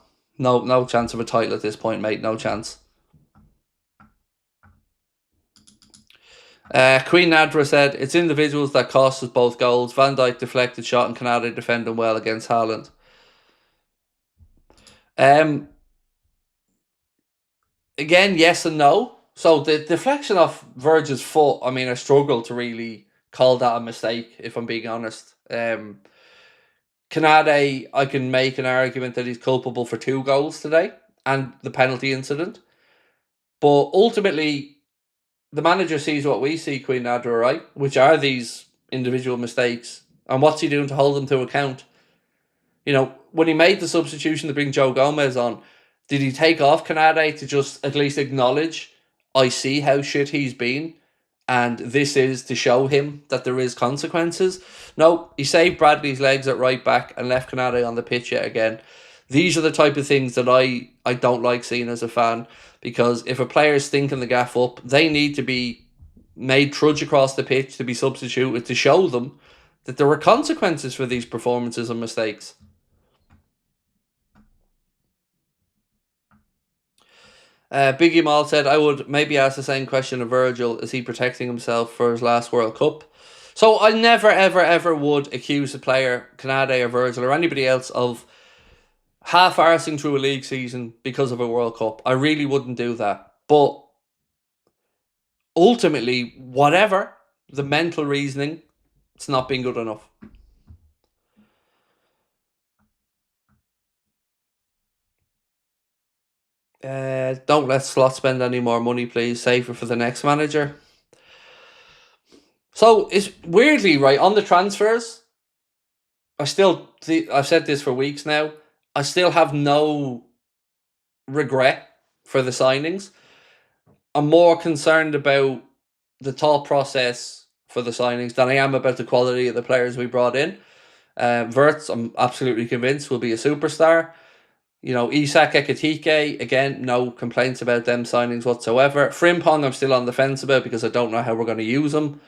chance of a title at this point, mate. No chance. Queen Nadra said, it's individuals that cost us both goals. Van Dijk deflected shot and Canada defending well against Haaland. Again, yes and no. So the deflection off Virgil's foot, I mean, I struggle to really call that a mistake, if I'm being honest. Canada, I can make an argument that he's culpable for 2 goals today and the penalty incident. But ultimately, the manager sees what we see, Queen Nadra, right? Which are these individual mistakes. And what's he doing to hold them to account? You know, when he made the substitution to bring Joe Gomez on, did he take off Canade to just at least acknowledge, I see how shit he's been, and this is to show him that there is consequences? No, he saved Bradley's legs at right back and left Canade on the pitch yet again. These are the type of things that I don't like seeing as a fan, because if a player is stinking the gaff up, they need to be made trudge across the pitch to be substituted to show them that there are consequences for these performances and mistakes. Biggie Mall said, I would maybe ask the same question of Virgil. Is he protecting himself for his last World Cup? So I never, ever, ever would accuse a player, Canade or Virgil or anybody else, of half-arsing through a league season because of a World Cup. I really wouldn't do that. But ultimately, whatever the mental reasoning, it's not been good enough. Don't let Slot spend any more money, please. Save it for the next manager. So it's weirdly, right, on the transfers, I've said this for weeks now, I still have no regret for the signings. I'm more concerned about the thought process for the signings than I am about the quality of the players we brought in. Wirtz, I'm absolutely convinced, will be a superstar. You know, Isak Ekitike, again, no complaints about them signings whatsoever. Frimpong, I'm still on the fence about because I don't know how we're going to use them.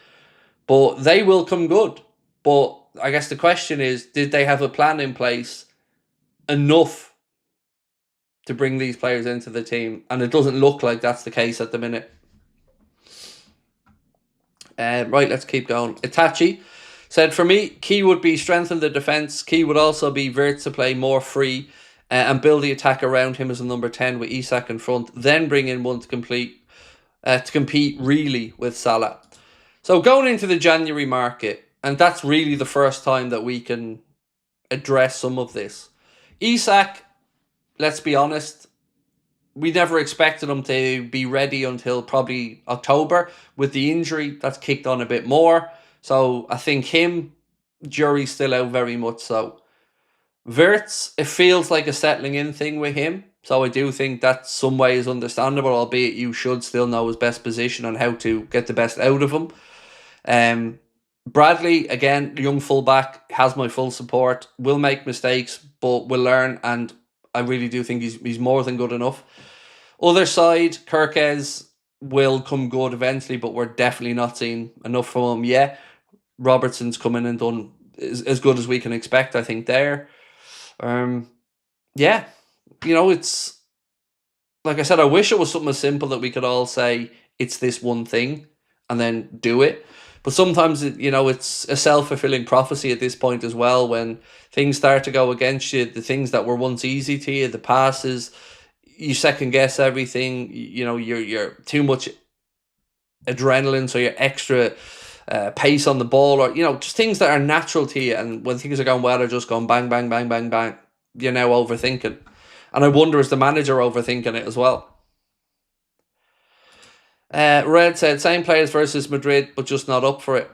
But they will come good. But I guess the question is, did they have a plan in place enough to bring these players into the team? And it doesn't look like that's the case at the minute. Right, let's keep going. Itachi said, for me, key would be strengthen the defence. Key would also be Wirtz to play more free and build the attack around him as a number 10 with Isak in front. Then bring in one to compete really with Salah. So going into the January market, and that's really the first time that we can address some of this. Isak, let's be honest, we never expected him to be ready until probably October. With the injury, that's kicked on a bit more. So I think him, jury's still out very much so. Wirtz, it feels like a settling in thing with him. So I do think that some way is understandable, albeit you should still know his best position and how to get the best out of him. Bradley, again, young fullback, has my full support. Will make mistakes, but will learn, and I really do think he's more than good enough. Other side, Kirkes will come good eventually, but we're definitely not seeing enough from him yet. Robertson's come in and done as good as we can expect, I think, there. Yeah, it's like I said, I wish it was something as simple that we could all say it's this one thing and then do it. But sometimes, it's a self-fulfilling prophecy at this point as well. When things start to go against you, the things that were once easy to you, the passes, you second guess everything. You're too much adrenaline, so you're extra pace on the ball, or just things that are natural to you. And when things are going well, are just going bang, bang, bang, bang, bang. You're now overthinking, and I wonder, is the manager overthinking it as well? Red said, same players versus Madrid, but just not up for it.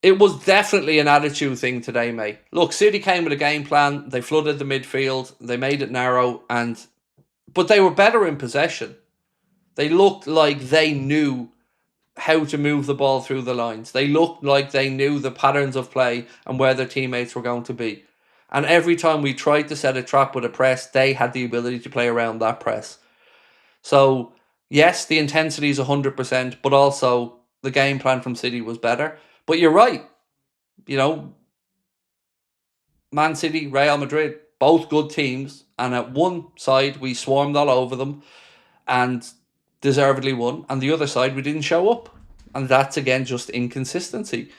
It was definitely an attitude thing today, mate. Look, City came with a game plan. They flooded the midfield. They made it narrow, but they were better in possession. They looked like they knew how to move the ball through the lines. They looked like they knew the patterns of play and where their teammates were going to be. And every time we tried to set a trap with a press, they had the ability to play around that press. So, yes, the intensity is 100%, but also the game plan from City was better. But you're right. Man City, Real Madrid, both good teams. And at one side, we swarmed all over them and deservedly won. And the other side, we didn't show up. And that's, again, just inconsistency.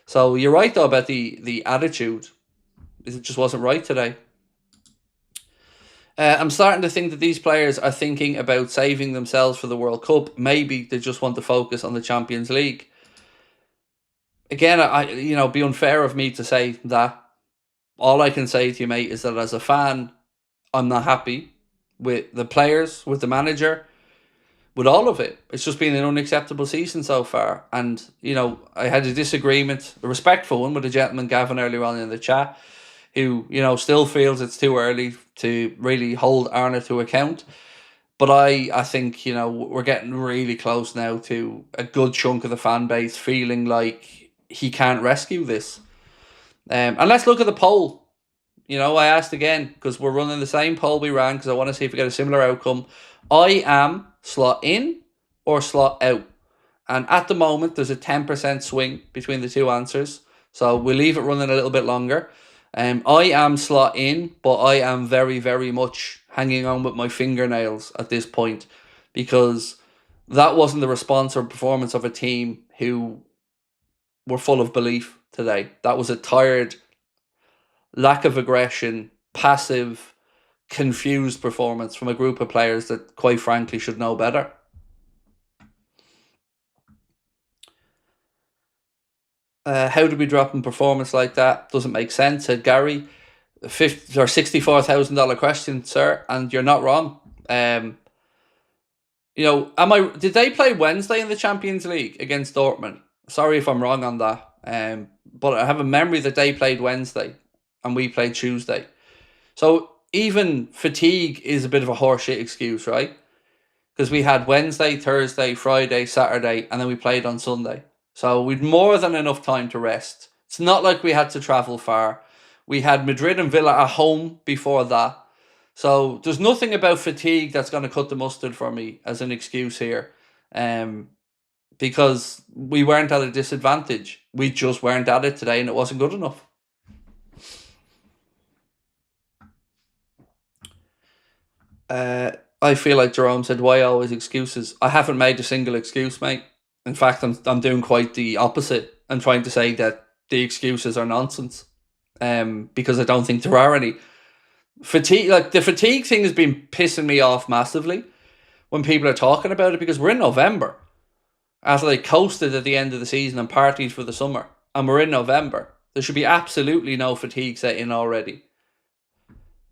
So you're right, though, about the attitude. It just wasn't right today. I'm starting to think that these players are thinking about saving themselves for the World Cup. Maybe they just want to focus on the Champions League. Again, be unfair of me to say that. All I can say to you, mate, is that as a fan, I'm not happy with the players, with the manager, with all of it. It's just been an unacceptable season so far. And, I had a disagreement, a respectful one, with a gentleman, Gavin, earlier on in the chat, who, still feels it's too early to really hold Arne to account. But I think, we're getting really close now to a good chunk of the fan base feeling like he can't rescue this. And let's look at the poll. I asked again, because we're running the same poll we ran, because I want to see if we get a similar outcome. I am slot in or slot out. And at the moment, there's a 10% swing between the two answers. So we'll leave it running a little bit longer. I am slot in, but I am very, very much hanging on with my fingernails at this point, because that wasn't the response or performance of a team who were full of belief today. That was a tired, lack of aggression, passive, confused performance from a group of players that, quite frankly, should know better. How did we drop in performance like that? Doesn't make sense, said Gary. $64,000 question, sir, and you're not wrong. Did they play Wednesday in the Champions League against Dortmund? Sorry if I'm wrong on that. But I have a memory that they played Wednesday and we played Tuesday. So even fatigue is a bit of a horseshit excuse, right? Because we had Wednesday, Thursday, Friday, Saturday, and then we played on Sunday. So we'd more than enough time to rest. It's not like we had to travel far. We had Madrid and Villa at home before that. So there's nothing about fatigue that's going to cut the mustard for me as an excuse here. Because we weren't at a disadvantage. We just weren't at it today, and it wasn't good enough. I feel like Jerome said, why always excuses? I haven't made a single excuse, mate. In fact, I'm doing quite the opposite. I'm trying to say that the excuses are nonsense. Because I don't think there are any. The fatigue thing has been pissing me off massively when people are talking about it, because we're in November. After they coasted at the end of the season and partied for the summer, and we're in November. There should be absolutely no fatigue set in already.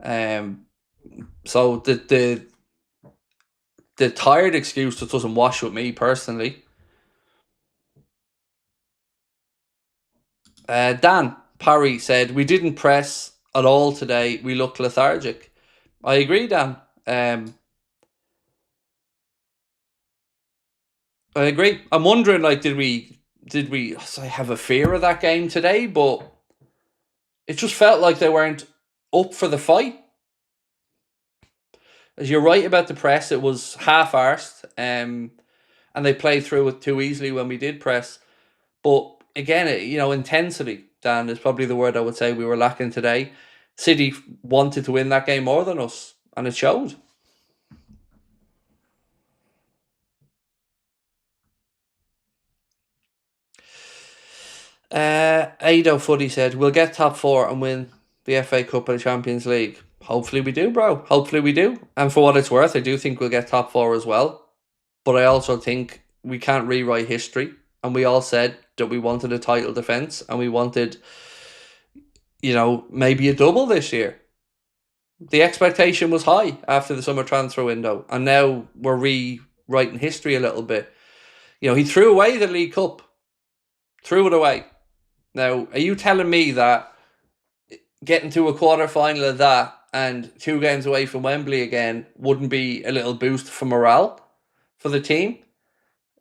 So the tired excuse just doesn't wash with me personally. Dan Parry said, we didn't press. at all today. We looked lethargic. I agree, Dan. I agree. I'm wondering, like, did we have a fear of that game today? But it just felt like they weren't up for the fight. As you're right about the press, it was half-arsed, and they played through it too easily when we did press. But again, intensity, Dan, is probably the word I would say we were lacking today. City wanted to win that game more than us, and it showed. Ado Footy said, we'll get top four and win the FA Cup and the Champions League. Hopefully we do, bro. Hopefully we do. And for what it's worth, I do think we'll get top four as well. But I also think we can't rewrite history. And we all said that we wanted a title defence and we wanted, maybe a double this year. The expectation was high after the summer transfer window. And now we're rewriting history a little bit. He threw away the League Cup. Threw it away. Now, are you telling me that getting to a quarter-final of that and 2 games away from Wembley again wouldn't be a little boost for morale for the team?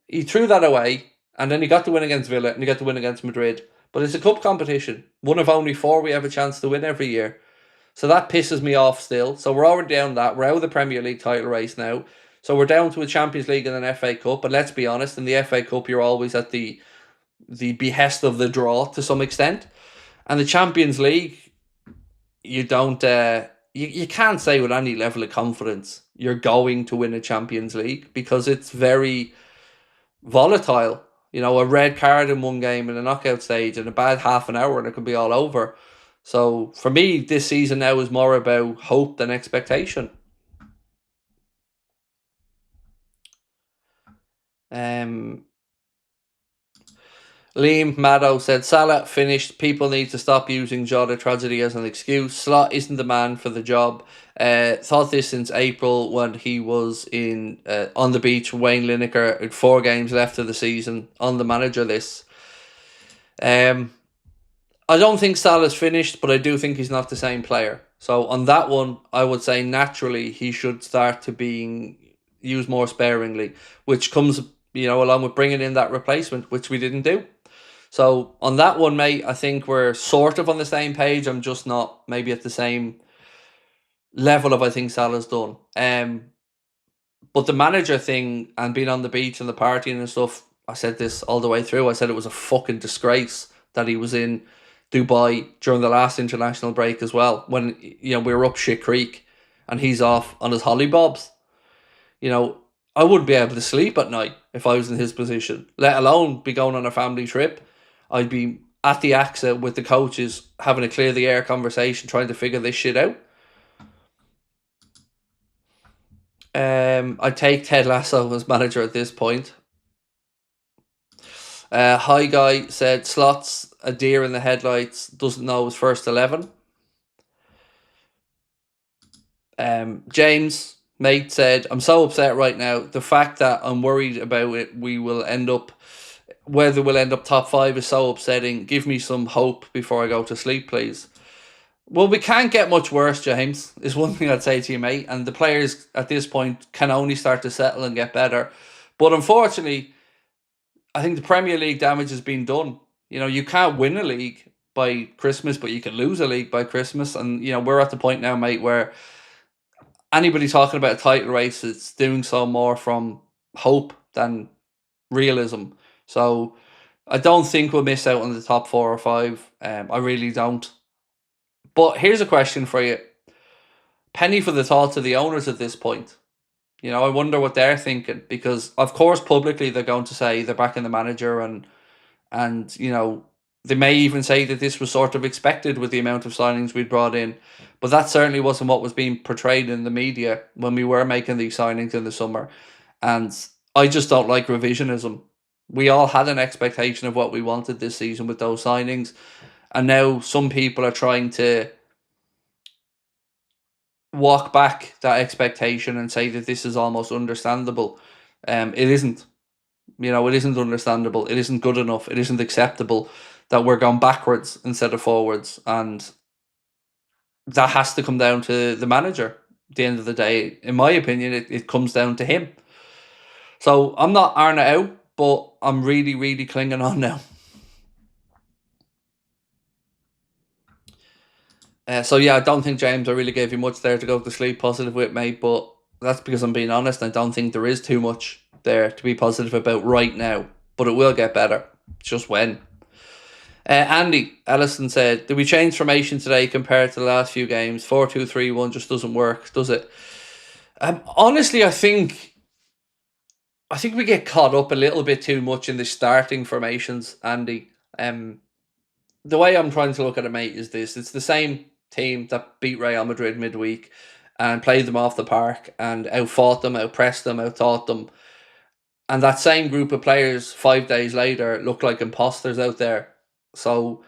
He threw that away, and then he got the win against Villa, and he got the win against Madrid. But it's a cup competition. One of only 4 we have a chance to win every year. So that pisses me off still. So we're already down that. We're out of the Premier League title race now. So we're down to a Champions League and an FA Cup. And let's be honest, in the FA Cup, you're always at the behest of the draw to some extent. And the Champions League, you don't you can't say with any level of confidence you're going to win a Champions League because it's very volatile. A red card in one game in a knockout stage and a bad half an hour and it could be all over. So for me, this season now is more about hope than expectation. Liam Maddow said, Salah finished. People need to stop using Jota tragedy as an excuse. Slot isn't the man for the job. Thought this since April when he was on the beach with Wayne Lineker with 4 games left of the season on the manager list. I don't think Salah's finished, but I do think he's not the same player. So on that one, I would say naturally he should start to being used more sparingly, which comes along with bringing in that replacement, which we didn't do. So on that one, mate, I think we're sort of on the same page. I'm just not maybe at the same level of I think Salah's done. But the manager thing and being on the beach and the partying and stuff, I said this all the way through. I said it was a fucking disgrace that he was in Dubai during the last international break as well. When we were up shit creek and he's off on his hollybobs. I wouldn't be able to sleep at night if I was in his position, let alone be going on a family trip. I'd be at the AXA with the coaches having a clear the air conversation, trying to figure this shit out. I'd take Ted Lasso as manager at this point. Hi Guy said, Slots a deer in the headlights, doesn't know his first 11. James, mate, said, I'm so upset right now. The fact that I'm worried about it, whether we'll end up top 5 is so upsetting. Give me some hope before I go to sleep, please. Well, we can't get much worse, James, is one thing I'd say to you, mate. And the players at this point can only start to settle and get better. But unfortunately, I think the Premier League damage has been done. You can't win a league by Christmas, but you can lose a league by Christmas. And, we're at the point now, mate, where anybody talking about a title race is doing so more from hope than realism. So I don't think we'll miss out on the top 4 or 5. I really don't. But here's a question for you. Penny for the thoughts of the owners at this point. I wonder what they're thinking because, of course, publicly they're going to say they're backing the manager and they may even say that this was sort of expected with the amount of signings we'd brought in. But that certainly wasn't what was being portrayed in the media when we were making these signings in the summer. And I just don't like revisionism. We all had an expectation of what we wanted this season with those signings. And now some people are trying to walk back that expectation and say that this is almost understandable. It isn't. It isn't understandable. It isn't good enough. It isn't acceptable that we're going backwards instead of forwards. And that has to come down to the manager. At the end of the day, in my opinion, it comes down to him. So I'm not Arna out, but I'm really, really clinging on now. So yeah, I don't think, James, I really gave you much there to go to sleep positive with, mate, but that's because I'm being honest. I don't think there is too much there to be positive about right now, but it will get better. It's just when. Andy Ellison said, "Did we change formation today compared to the last few games? 4-2-3-1 just doesn't work, does it?" Honestly, I think we get caught up a little bit too much in the starting formations, Andy. The way I'm trying to look at it, mate, is this: it's the same team that beat Real Madrid midweek and played them off the park and outfought them, outpressed them, outtaught them. And that same group of players 5 days later look like imposters out there. So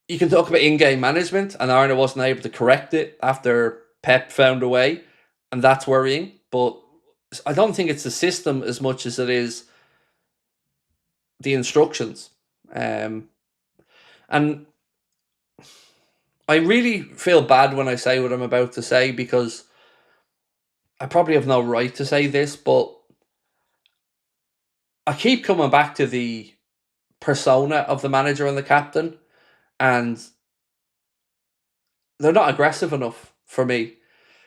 you can talk about in-game management, and Arna wasn't able to correct it after Pep found a way, and that's worrying. But I don't think it's the system as much as it is the instructions. And I really feel bad when I say what I'm about to say, because I probably have no right to say this, but I keep coming back to the persona of the manager and the captain, and they're not aggressive enough for me.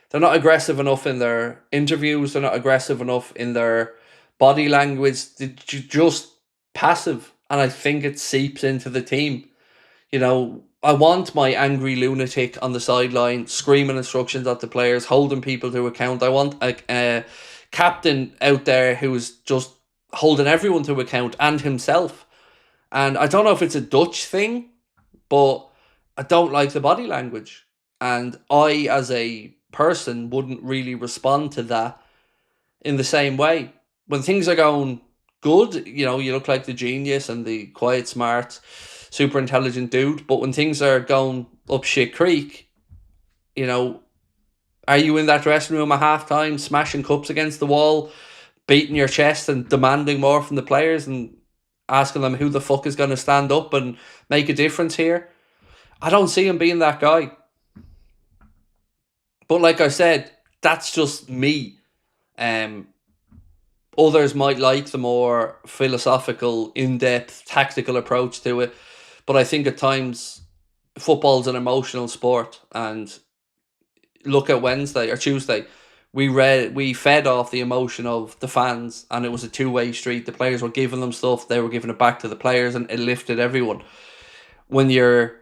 They're not aggressive enough in their interviews. They're not aggressive enough in their body language. They're just passive, and I think it seeps into the team. You know, I want my angry lunatic on the sideline screaming instructions at the players, holding people to account. I want a captain out there who is just holding everyone to account and himself. And I don't know if it's a Dutch thing, but I don't like the body language. And I, as a person, wouldn't really respond to that in the same way. When things are going good, you know, you look like the genius and the quiet, smart, super intelligent dude. But when things are going up shit creek, you know, are you in that dressing room at halftime, smashing cups against the wall, beating your chest and demanding more from the players and asking them who the fuck is going to stand up and make a difference here? I don't see him being that guy. But like I said, that's just me. Others might like the more philosophical, in-depth, tactical approach to it. But I think at times football's an emotional sport, and look at Wednesday or Tuesday. We fed off the emotion of the fans, and it was a two-way street. The players were giving them stuff, they were giving it back to the players, and it lifted everyone. When you're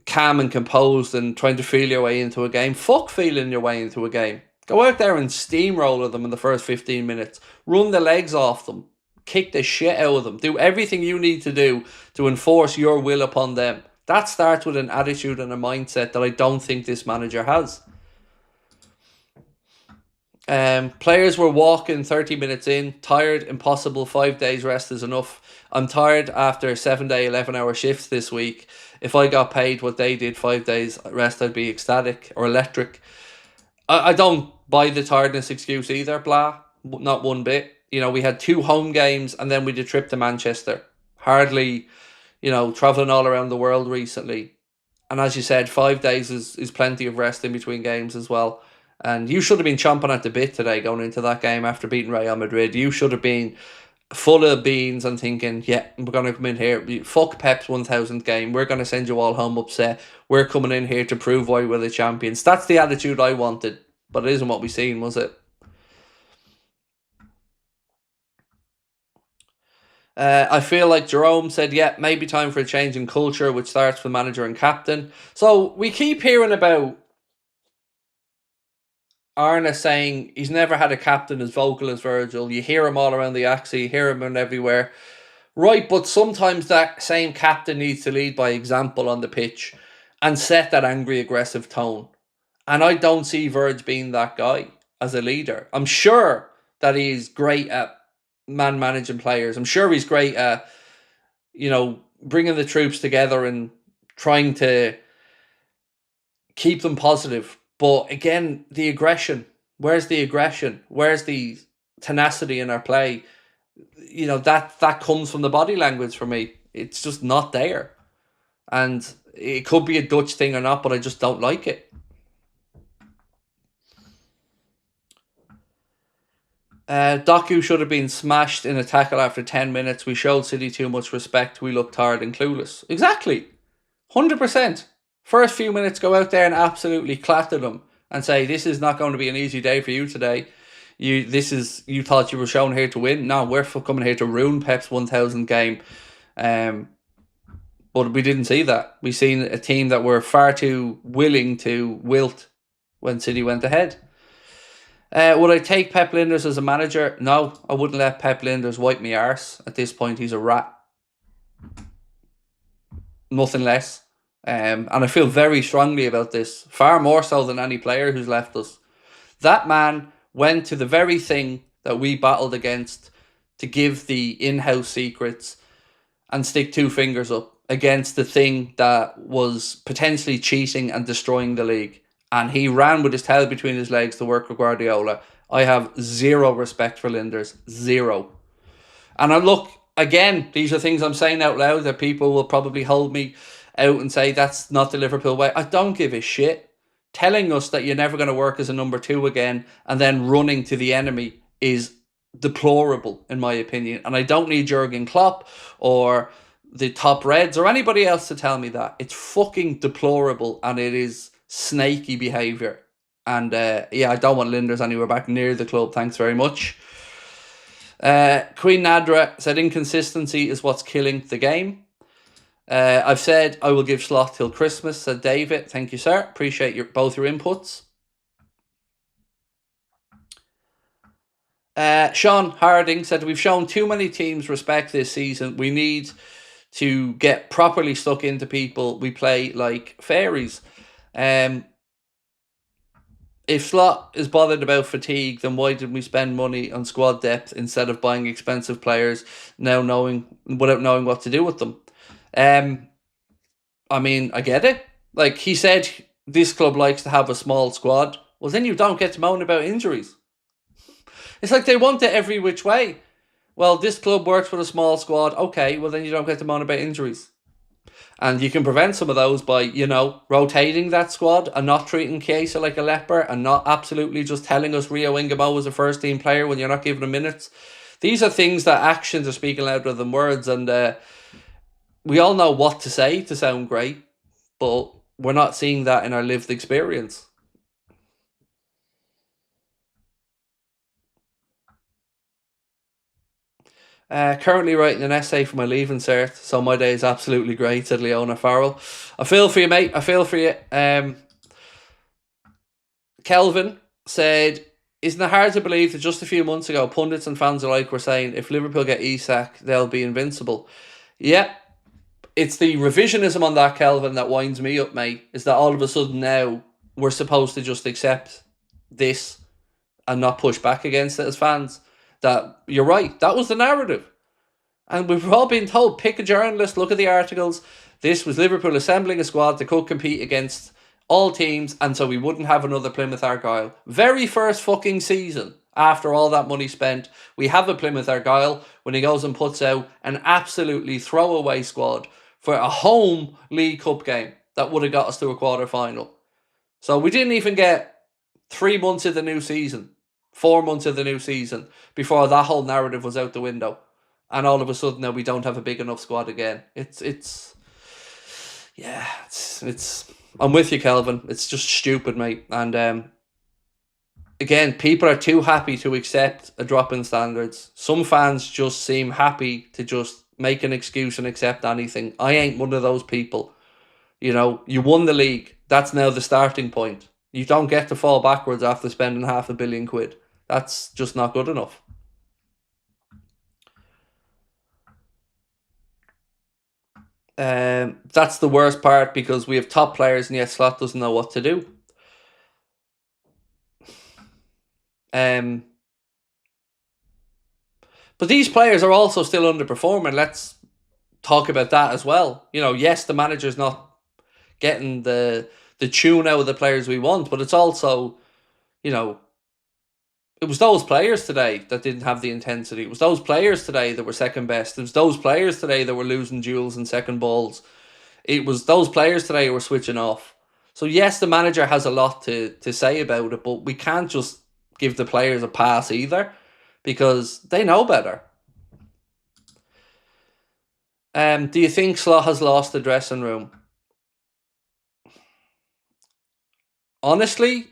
calm and composed and trying to feel your way into a game, fuck feeling your way into a game. Go out there and steamroller them in the first 15 minutes. Run the legs off them. Kick the shit out of them. Do everything you need to do to enforce your will upon them. That starts with an attitude and a mindset that I don't think this manager has. Players were walking 30 minutes in, tired, impossible, 5 days rest is enough. I'm tired after 7-day, 11-hour shifts this week. If I got paid what they did 5 days rest, I'd be ecstatic or electric. I don't buy the tiredness excuse either, blah. Not one bit. You know, we had 2 home games and then we did a trip to Manchester. Hardly, you know, travelling all around the world recently. And as you said, 5 days is plenty of rest in between games as well. And you should have been chomping at the bit today going into that game after beating Real Madrid. You should have been full of beans and thinking, yeah, we're going to come in here. Fuck Pep's 1000th game. We're going to send you all home upset. We're coming in here to prove why we're the champions. That's the attitude I wanted. But it isn't what we seen, was it? I feel like Jerome said, yeah, maybe time for a change in culture, which starts with manager and captain. So we keep hearing about Arna saying he's never had a captain as vocal as Virgil. You hear him all around the axis, you hear him everywhere. Right, but sometimes that same captain needs to lead by example on the pitch and set that angry, aggressive tone. And I don't see Virg being that guy as a leader. I'm sure that he's great at man managing players. I'm sure he's great at, you know, bringing the troops together and trying to keep them positive. But again, the aggression. Where's the aggression? Where's the tenacity in our play? You know, that comes from the body language for me. It's just not there. And It could be a Dutch thing or not, but I just don't like it. Doku should have been smashed in a tackle after 10 minutes. We showed City too much respect. We looked tired and clueless. Exactly. 100%. First few minutes, go out there and absolutely clatter them and say, this is not going to be an easy day for you today. You thought you were shown here to win. No, we're coming here to ruin Pep's 1,000 game. But we didn't see that. We seen a team that were far too willing to wilt when City went ahead. Would I take Pep Linders as a manager? No, I wouldn't let Pep Linders wipe me arse. At this point, he's a rat. Nothing less. And I feel very strongly about this, far more so than any player who's left us. That man went to the very thing that we battled against to give the in-house secrets and stick two fingers up against the thing that was potentially cheating and destroying the league. And he ran with his tail between his legs to work with Guardiola. I have zero respect for Linders. Zero. And I look, again, these are things I'm saying out loud that people will probably hold me out and say that's not the Liverpool way. I don't give a shit. Telling us that you're never going to work as a number 2 again and then running to the enemy is deplorable, in my opinion. And I don't need Jurgen Klopp or the top Reds or anybody else to tell me that. It's fucking deplorable and it is snaky behaviour. And I don't want Linders anywhere back near the club. Thanks very much. Queen Nadra said inconsistency is what's killing the game. I've said I will give Slot till Christmas, said David. Thank you, sir. Appreciate both your inputs. Sean Harding said we've shown too many teams respect this season. We need to get properly stuck into people. We play like fairies. If Slot is bothered about fatigue, then why did we spend money on squad depth instead of buying expensive players without knowing what to do with them? I mean, I get it. Like he said, this club likes to have a small squad. Well, then you don't get to moan about injuries. It's like they want it every which way. Well, this club works with a small squad. Okay, well then you don't get to moan about injuries. And you can prevent some of those by, rotating that squad and not treating Chiesa like a leper and not absolutely just telling us Rio Ingamo was a first team player when you're not giving him minutes. These are things that actions are speaking louder than words, and we all know what to say to sound great, but we're not seeing that in our lived experience. Currently writing an essay for my leaving cert, so my day is absolutely great, said Leona Farrell. I feel for you, mate. I feel for you. Kelvin said, isn't it hard to believe that just a few months ago, pundits and fans alike were saying if Liverpool get Isak, they'll be invincible? Yeah, it's the revisionism on that, Kelvin, that winds me up, mate, is that all of a sudden now we're supposed to just accept this and not push back against it as fans. That you're right, that was the narrative. And we've all been told, pick a journalist, look at the articles. This was Liverpool assembling a squad that could compete against all teams, and so we wouldn't have another Plymouth Argyle. Very first fucking season, after all that money spent, we have a Plymouth Argyle when he goes and puts out an absolutely throwaway squad for a home League Cup game that would have got us to a quarter-final. So we didn't even get 3 months of the new season, 4 months of the new season, before that whole narrative was out the window. And all of a sudden now we don't have a big enough squad again. It's I'm with you, Kelvin. It's just stupid, mate. And again, people are too happy to accept a drop in standards. Some fans just seem happy to just make an excuse and accept anything. I ain't one of those people. You won the league. That's now the starting point. You don't get to fall backwards after spending £500 million. That's just not good enough. That's the worst part because we have top players and yet Slot doesn't know what to do. But these players are also still underperforming. Let's talk about that as well. Yes, the manager's not getting the tune out of the players we want, but it's also, it was those players today that didn't have the intensity. It was those players today that were second best. It was those players today that were losing duels and second balls. It was those players today who were switching off. So yes, the manager has a lot to say about it, but we can't just give the players a pass either, because they know better. Do you think Slot has lost the dressing room? Honestly,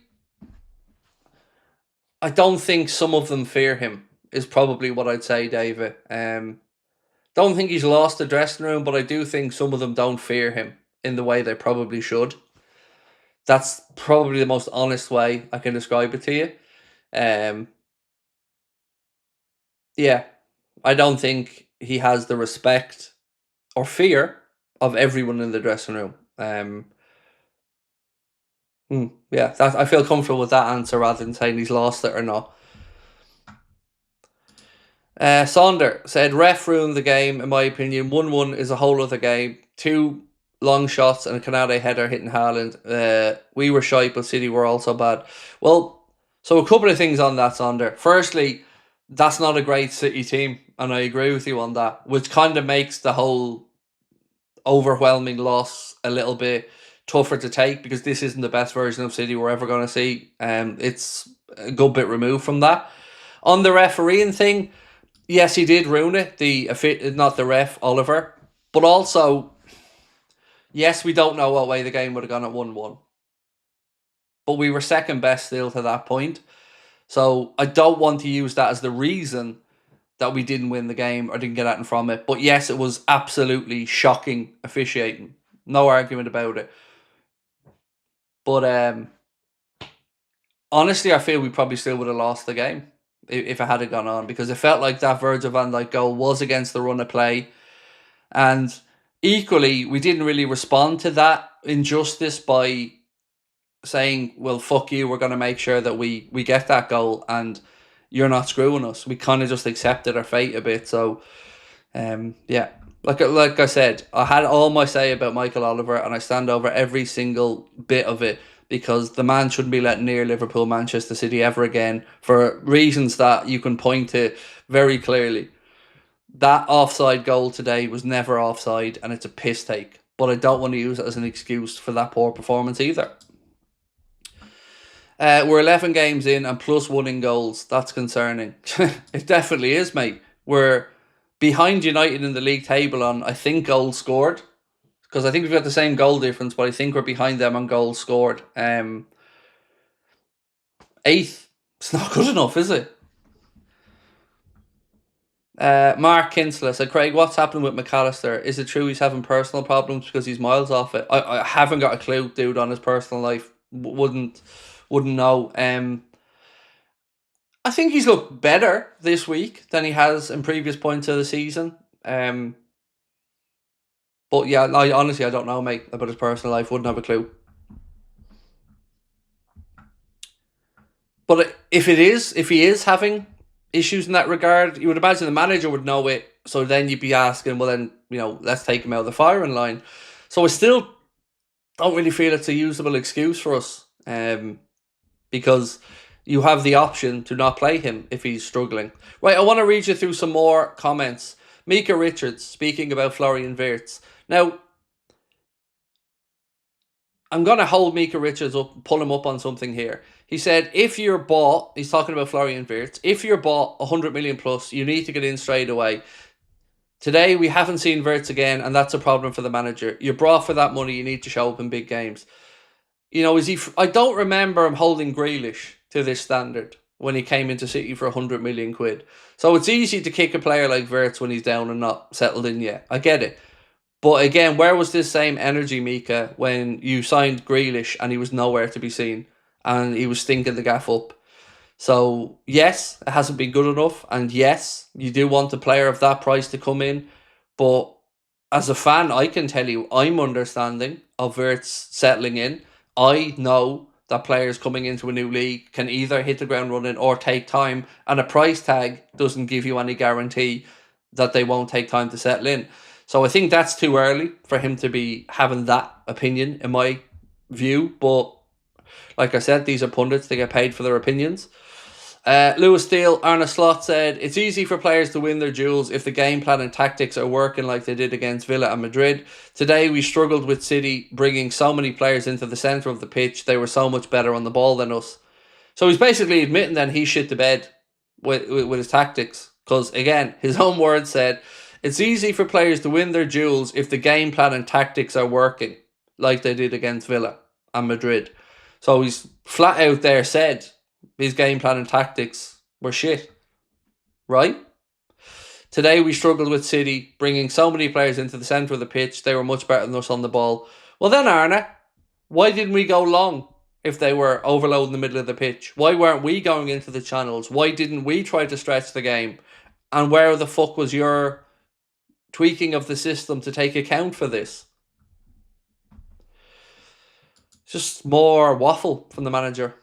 I don't think some of them fear him, is probably what I'd say, David. Don't think he's lost the dressing room, but I do think some of them don't fear him in the way they probably should. That's probably the most honest way I can describe it to you. Yeah, I don't think he has the respect or fear of everyone in the dressing room. Yeah, I feel comfortable with that answer rather than saying he's lost it or not. Sonder said, ref ruined the game, in my opinion. 1-1 is a whole other game. 2 long shots and a Canade header hitting Haaland. We were shite, but City were also bad. Well, so a couple of things on that, Sonder. Firstly, that's not a great City team, and I agree with you on that, which kind of makes the whole overwhelming loss a little bit tougher to take, because this isn't the best version of City we're ever going to see. It's a good bit removed from that. On the refereeing thing, yes, he did ruin it. Not the ref, Oliver. But also, yes, we don't know what way the game would have gone at 1-1. But we were second best still to that point. So I don't want to use that as the reason that we didn't win the game or didn't get anything from it. But yes, it was absolutely shocking officiating. No argument about it. But honestly, I feel we probably still would have lost the game if it had gone on, because it felt like that Virgil van Dijk goal was against the run of play. And equally, we didn't really respond to that injustice by saying, well, fuck you, we're going to make sure that we get that goal and you're not screwing us. We kind of just accepted our fate a bit. So, yeah, like I said, I had all my say about Michael Oliver, and I stand over every single bit of it, because the man shouldn't be let near Liverpool, Manchester City ever again, for reasons that you can point to very clearly. That offside goal today was never offside, and it's a piss take. But I don't want to use it as an excuse for that poor performance either. We're 11 games in and +1 in goals. That's concerning. It definitely is, mate. We're behind United in the league table on, I think, goals scored. Because I think we've got the same goal difference, but I think we're behind them on goals scored. 8th. It's not good enough, is it? Mark Kinsler said, Craig, what's happening with McAllister? Is it true he's having personal problems because he's miles off it? I haven't got a clue, dude, on his personal life. Wouldn't know. I think he's looked better this week than he has in previous points of the season. But yeah, honestly, I don't know, mate, about his personal life. Wouldn't have a clue. But if he is having issues in that regard, you would imagine the manager would know it. So then you'd be asking, well, then, let's take him out of the firing line. So I still don't really feel it's a usable excuse for us, because you have the option to not play him if he's struggling. Right, I want to read you through some more comments. Mika Richards speaking about Florian Wirtz. Now, I'm going to hold Mika Richards up, pull him up on something here. He said, if you're bought, he's talking about Florian Wirtz, if you're bought 100 million plus, you need to get in straight away. Today, we haven't seen Wirtz again, and that's a problem for the manager. You're brought for that money, you need to show up in big games. I don't remember him holding Grealish to this standard when he came into City for 100 million quid. So it's easy to kick a player like Wirtz when he's down and not settled in yet. I get it. But again, where was this same energy, Mika, when you signed Grealish and he was nowhere to be seen and he was stinking the gaff up? So yes, it hasn't been good enough, and yes, you do want a player of that price to come in. But as a fan, I can tell you, I'm understanding of Wirtz settling in. I know that players coming into a new league can either hit the ground running or take time, and a price tag doesn't give you any guarantee that they won't take time to settle in. So I think that's too early for him to be having that opinion, in my view. But like I said, these are pundits, they get paid for their opinions. Lewis Steele, Arne Slot said, it's easy for players to win their duels if the game plan and tactics are working like they did against Villa and Madrid. Today we struggled with City bringing so many players into the centre of the pitch. They were so much better on the ball than us. So he's basically admitting that he shit the bed with his tactics. Because, again, his own words said, it's easy for players to win their duels if the game plan and tactics are working like they did against Villa and Madrid. So he's flat out there said his game plan and tactics were shit. Right? Today we struggled with City, bringing so many players into the centre of the pitch. They were much better than us on the ball. Well then, Arne, why didn't we go long if they were overloading the middle of the pitch? Why weren't we going into the channels? Why didn't we try to stretch the game? And where the fuck was your tweaking of the system to take account for this? Just more waffle from the manager.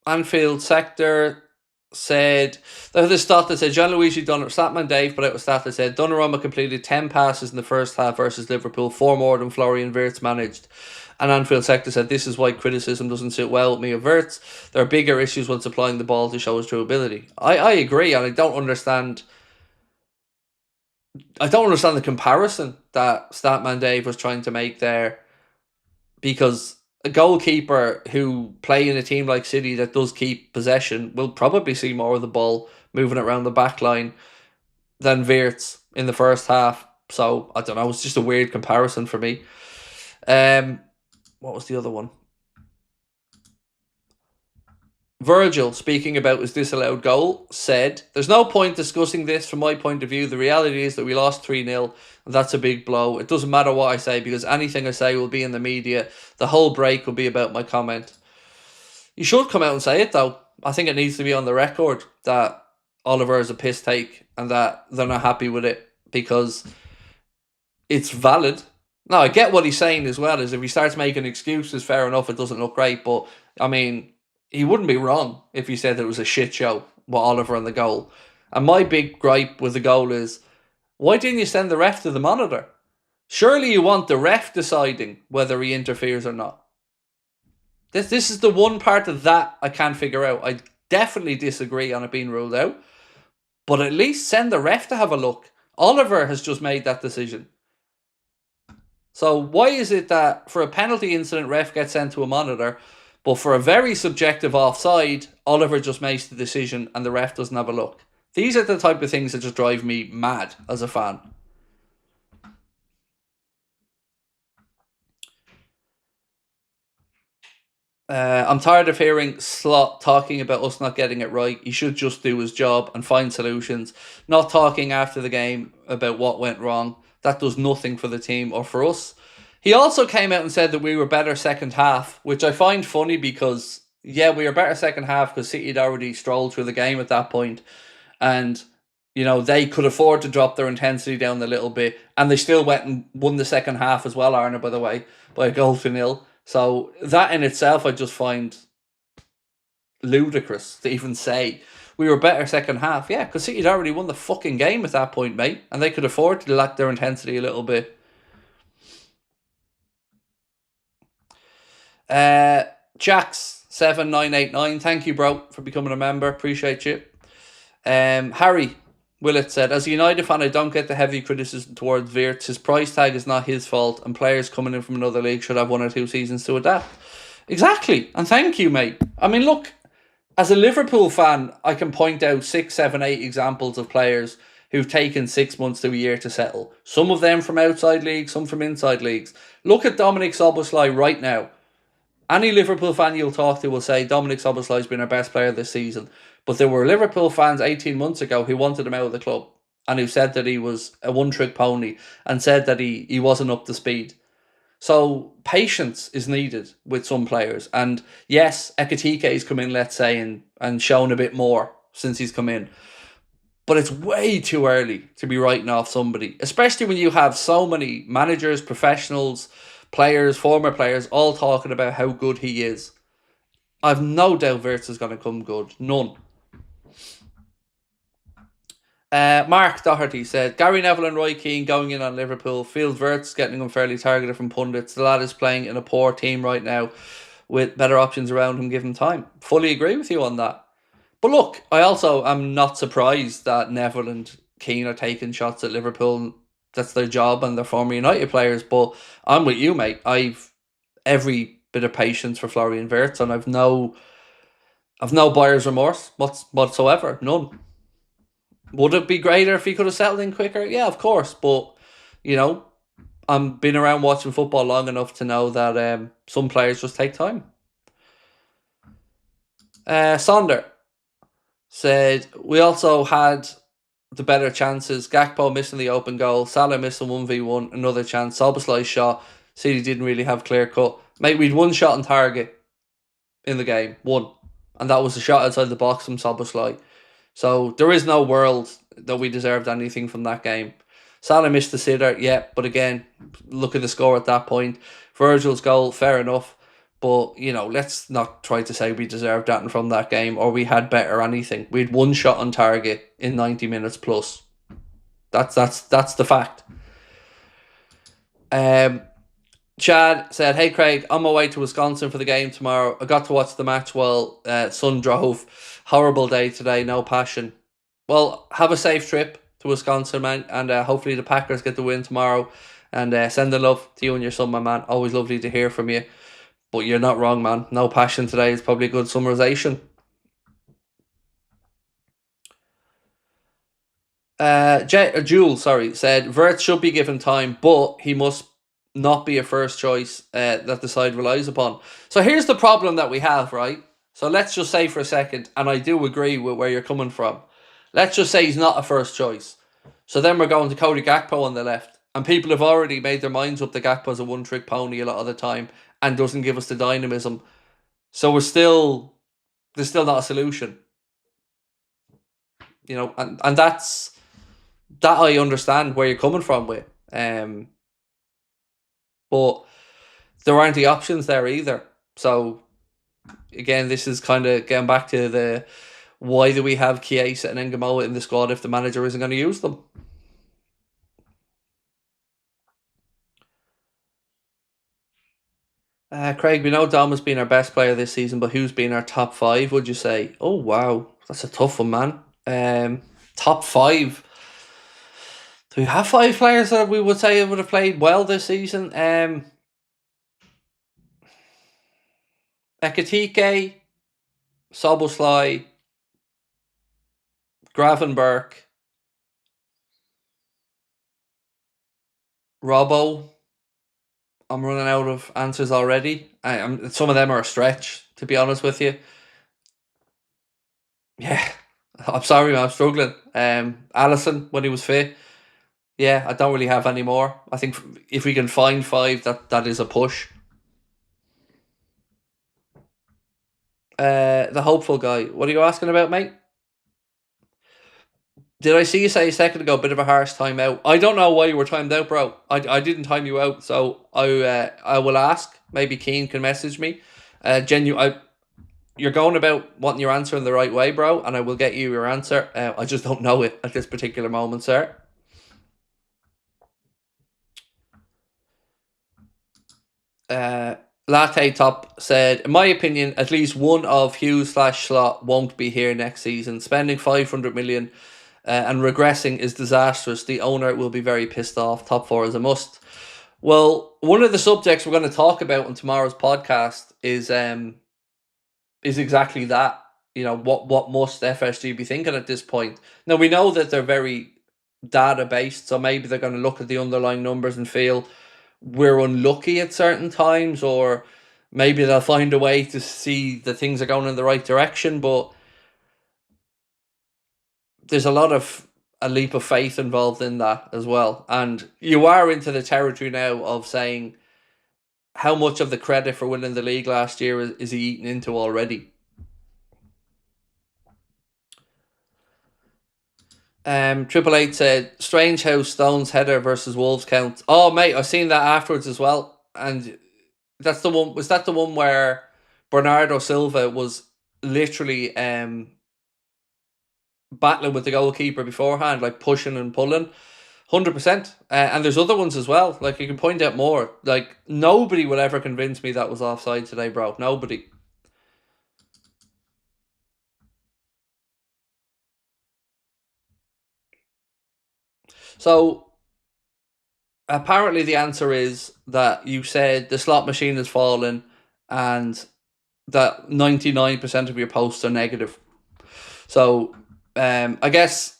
Anfield sector said, there was a stat that said Gianluigi Donnarumma, Statman Dave put out a stat that said Donnarumma completed 10 passes in the first half versus Liverpool, 4 more than Florian Wirtz managed. And Anfield sector said, this is why criticism doesn't sit well with me of Wirtz. There are bigger issues when supplying the ball to show his true ability. I agree, and I don't understand the comparison that Statman Dave was trying to make there, because a goalkeeper who play in a team like City that does keep possession will probably see more of the ball moving around the back line than Wirtz in the first half. So, I don't know, it's just a weird comparison for me. What was the other one? Virgil, speaking about his disallowed goal, said, there's no point discussing this from my point of view. The reality is that we lost 3-0, and that's a big blow. It doesn't matter what I say, because anything I say will be in the media. The whole break will be about my comment. You should come out and say it, though. I think it needs to be on the record that Oliver is a piss take and that they're not happy with it, because it's valid. Now, I get what he's saying as well, is if he starts making excuses, fair enough, it doesn't look great, but, I mean, he wouldn't be wrong if he said that it was a shit show with Oliver on the goal. And my big gripe with the goal is, why didn't you send the ref to the monitor? Surely you want the ref deciding whether he interferes or not. This is the one part of that I can't figure out. I definitely disagree on it being ruled out, but at least send the ref to have a look. Oliver has just made that decision. So why is it that for a penalty incident, ref gets sent to a monitor, but for a very subjective offside, Oliver just makes the decision and the ref doesn't have a look? These are the type of things that just drive me mad as a fan. I'm tired of hearing Slot talking about us not getting it right. He should just do his job and find solutions, not talking after the game about what went wrong. That does nothing for the team or for us. He also came out and said that we were better second half, which I find funny because, yeah, we were better second half because City had already strolled through the game at that point. And, you know, they could afford to drop their intensity down a little bit. And they still went and won the second half as well, Arne, by the way, by a goal to nil. So that in itself I just find ludicrous to even say. We were better second half. Yeah, because City had already won the fucking game at that point, mate. And they could afford to lack their intensity a little bit. Jax7989, thank you, bro, for becoming a member. Appreciate you. Harry Willett said, as a United fan, I don't get the heavy criticism towards Wirtz. His price tag is not his fault, and players coming in from another league should have 1 or 2 seasons to adapt. Exactly, and thank you, mate. I mean, look, as a Liverpool fan, I can point out 6, 7, 8 examples of players who've taken 6 months to a year to settle. Some of them from outside leagues, some from inside leagues. Look at Dominic Szoboszlai right now. Any Liverpool fan you'll talk to will say Dominic Szoboszlai has been our best player this season. But there were Liverpool fans 18 months ago who wanted him out of the club and who said that he was a one-trick pony and said that he wasn't up to speed. So patience is needed with some players. And yes, Ekitike's come in, let's say, and shown a bit more since he's come in. But it's way too early to be writing off somebody, especially when you have so many managers, professionals, players, former players, all talking about how good he is. I've no doubt Wirtz is going to come good. None. Mark Doherty said, Gary Neville and Roy Keane going in on Liverpool. Feels Wirtz getting unfairly targeted from pundits. The lad is playing in a poor team right now. with better options around him, give him time. Fully agree with you on that. But look, I also am not surprised that Neville and Keane are taking shots at Liverpool. That's their job and they're former United players. But I'm with you, mate. I've every bit of patience for Florian Wirtz, and I've no buyer's remorse whatsoever. None. Would it be greater if he could have settled in quicker? Yeah, of course. But, you know, I'm been around watching football long enough to know that some players just take time. Sonder said, we also had the better chances. Gakpo missing the open goal. Salah missing 1v1. Another chance. Szoboszlai shot. City didn't really have clear cut. Mate, we'd one shot on target in the game. One. And that was a shot outside the box from Szoboszlai. So there is no world that we deserved anything from that game. Salah missed the sitter, yeah, but again, look at the score at that point. Virgil's goal, fair enough. But, you know, let's not try to say we deserved that from that game or we had better anything. We had one shot on target in 90 minutes plus. That's the fact. Chad said, hey Craig, on my way to Wisconsin for the game tomorrow. I got to watch the match while son drove. Horrible day today, no passion. Well, have a safe trip to Wisconsin, man, and hopefully the Packers get the win tomorrow. And send the love to you and your son, my man. Always lovely to hear from you. But you're not wrong, man. No passion today is probably a good summarization. Jules, said Wirtz should be given time, but he must not be a first choice that the side relies upon. So here's the problem that we have, right? So let's just say for a second, and I do agree with where you're coming from. Let's just say he's not a first choice. So then we're going to Cody Gakpo on the left. And people have already made their minds up that Gakpo's a one-trick pony a lot of the time and doesn't give us the dynamism. So there's still not a solution. You know, and that I understand where you're coming from with. But there aren't the options there either. So again, this is kind of getting back to the why do we have Chiesa and Ngamoa in the squad if the manager isn't going to use them? Craig, we know Dom has been our best player this season, but who's been our top 5, would you say? Oh, wow. That's a tough one, man. Top 5. Do we have 5 players that we would say would have played well this season? Ekitike, Szoboszlai, Gravenberch, Robbo. I'm running out of answers already. Some of them are a stretch, to be honest with you. Yeah, I'm sorry, man, I'm struggling. Allison, when he was fit. Yeah, I don't really have any more. I think if we can find 5, that is a push. The hopeful guy. What are you asking about, mate? Did I see you say a second ago, bit of a harsh timeout? I don't know why you were timed out, bro. I didn't time you out, so I will ask. Maybe Keane can message me. You're going about wanting your answer in the right way, bro, and I will get you your answer. I just don't know it at this particular moment, sir. Latte Top said, in my opinion, at least one of Hughes/Slot won't be here next season. Spending 500 million and regressing is disastrous. The owner will be very pissed off. Top 4 is a must. Well, one of the subjects we're going to talk about on tomorrow's podcast is exactly that. You know, what must FSG be thinking at this point? Now, we know that they're very data based, so maybe they're going to look at the underlying numbers and feel we're unlucky at certain times, or maybe they'll find a way to see that things are going in the right direction. But there's a leap of faith involved in that as well. And you are into the territory now of saying how much of the credit for winning the league last year is he eaten into already. Triple Eight said, strange how Stone's header versus Wolves counts. Oh, mate, I've seen that afterwards as well. And that's the one. Was that the one where Bernardo Silva was literally battling with the goalkeeper beforehand, like pushing and pulling? 100%. And there's other ones as well. Like, you can point out more. Like, nobody will ever convince me that was offside today, bro. Nobody. So, apparently the answer is that you said the slot machine has fallen and that 99% of your posts are negative. So, I guess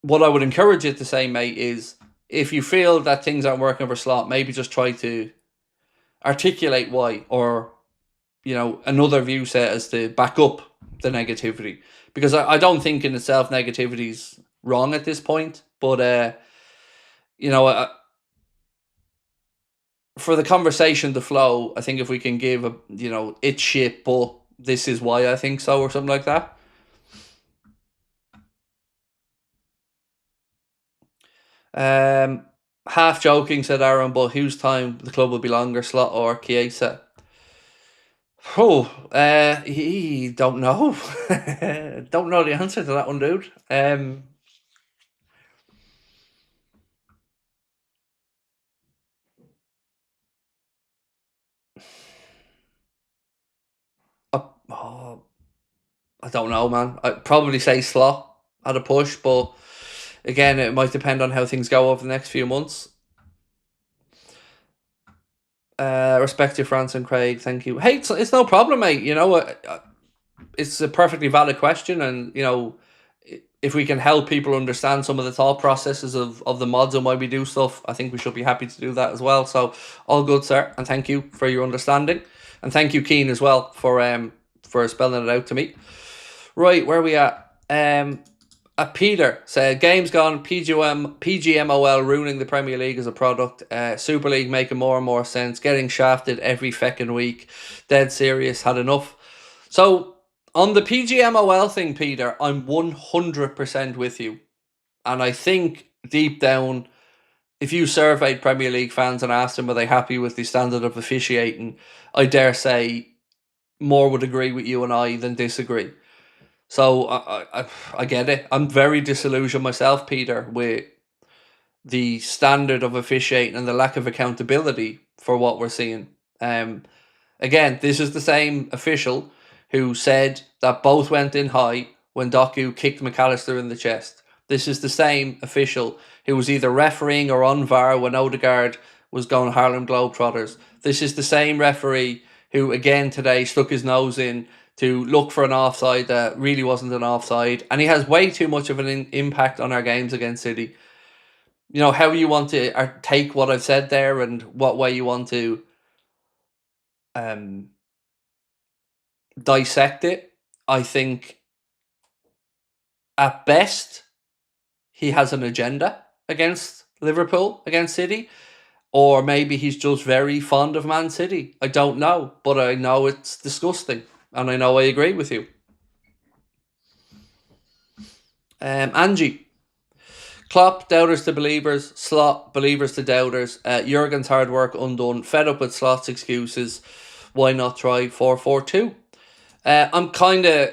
what I would encourage you to say, mate, is if you feel that things aren't working for slot, maybe just try to articulate why, or another view set as to back up the negativity. Because I don't think in itself negativity is wrong at this point, but you know, for the conversation to flow, I think if we can give it's shit, but this is why I think so, or something like that. Half joking, said Aaron, but whose time the club will be longer, Slot or Chiesa? Oh, he don't know. Don't know the answer to that one, dude. Oh, I don't know, man. I'd probably say Slot at a push, but again, it might depend on how things go over the next few months. Respect to France and Craig. Thank you. Hey, it's no problem, mate. It's a perfectly valid question, and if we can help people understand some of the thought processes of the mods and why we do stuff, I think we should be happy to do that as well. So all good, sir, and thank you for your understanding, and thank you, Keen, as well for spelling it out to me. Right, where are we at? Peter said, games gone, PGMOL ruining the Premier League as a product, Super League making more and more sense, getting shafted every feckin' week, dead serious, had enough. So, on the PGMOL thing, Peter, I'm 100% with you. And I think deep down, if you surveyed Premier League fans and asked them were they happy with the standard of officiating, I dare say more would agree with you and I than disagree. So I get it. I'm very disillusioned myself, Peter, with the standard of officiating and the lack of accountability for what we're seeing. Again, this is the same official who said that both went in high when Doku kicked McAllister in the chest. This is the same official who was either refereeing or on VAR when Odegaard was going Harlem Globetrotters. This is the same referee who, again today, stuck his nose in to look for an offside that really wasn't an offside. And he has way too much of an impact on our games against City. How you want to take what I've said there and what way you want to dissect it. I think at best he has an agenda against Liverpool, against City, or maybe he's just very fond of Man City. I don't know, but I know it's disgusting, and I know I agree with you. Angie. Klopp, doubters to believers. Slot, believers to doubters. Jurgen's hard work undone. Fed up with Slot's excuses. Why not try 4-4-2? I'm kind of...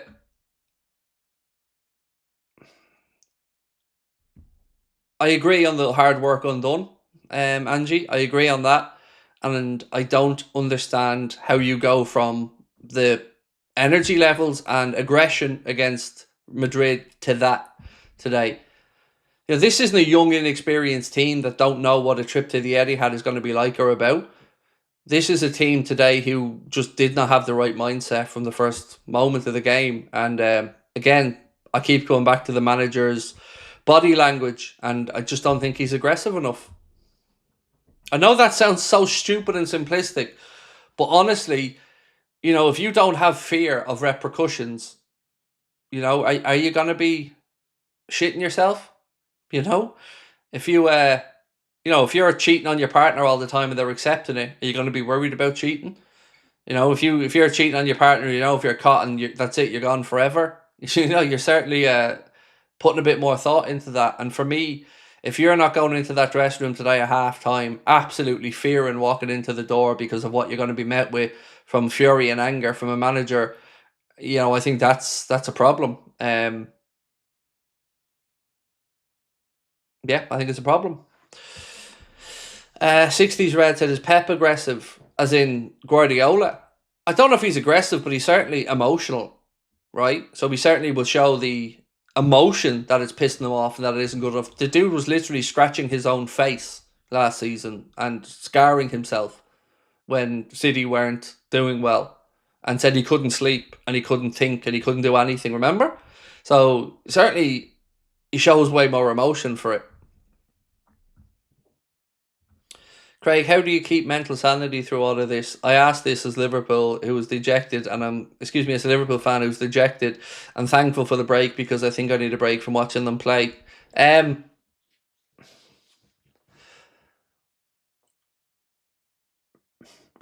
I agree on the hard work undone, Angie. I agree on that. And I don't understand how you go from the energy levels and aggression against Madrid to that today. This isn't a young, inexperienced team that don't know what a trip to the Etihad is going to be like or about. This is a team today who just did not have the right mindset from the first moment of the game. And again, I keep going back to the manager's body language, and I just don't think he's aggressive enough. I know that sounds so stupid and simplistic, but honestly, if you don't have fear of repercussions, are you going to be shitting yourself? If you if you're cheating on your partner all the time and they're accepting it, are you going to be worried about cheating? If you're cheating on your partner, if you're caught and that's it, you're gone forever. You're certainly putting a bit more thought into that. And for me, if you're not going into that dressing room today at halftime, absolutely fearing walking into the door because of what you're going to be met with from fury and anger from a manager, I think that's a problem. Yeah, I think it's a problem. 60s Red said, is Pep aggressive? As in Guardiola? I don't know if he's aggressive, but he's certainly emotional, right? So he certainly will show the emotion that it's pissing him off and that it isn't good enough. The dude was literally scratching his own face last season and scarring himself when City weren't doing well, and said he couldn't sleep and he couldn't think and he couldn't do anything, remember? So certainly he shows way more emotion for it. Craig, how do you keep mental sanity through all of this? I asked this as Liverpool, who was dejected, and as a Liverpool fan who's dejected and thankful for the break because I think I need a break from watching them play.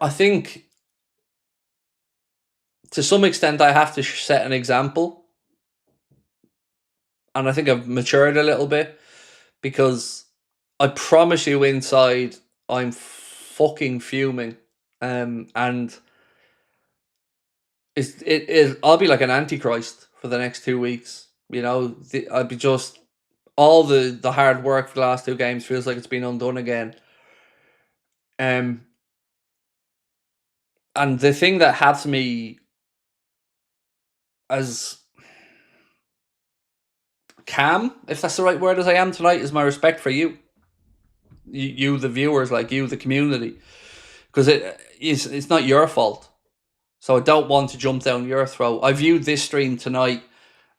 I think to some extent I have to set an example, and I think I've matured a little bit because I promise you inside I'm fucking fuming, and I'll be like an antichrist for the next 2 weeks. You know, I'll be just all the hard work for the last two games feels like it's been undone again. And the thing that has me as calm, if that's the right word, as I am tonight, is my respect for you, the viewers, like you, the community, because it's not your fault. So I don't want to jump down your throat. I viewed this stream tonight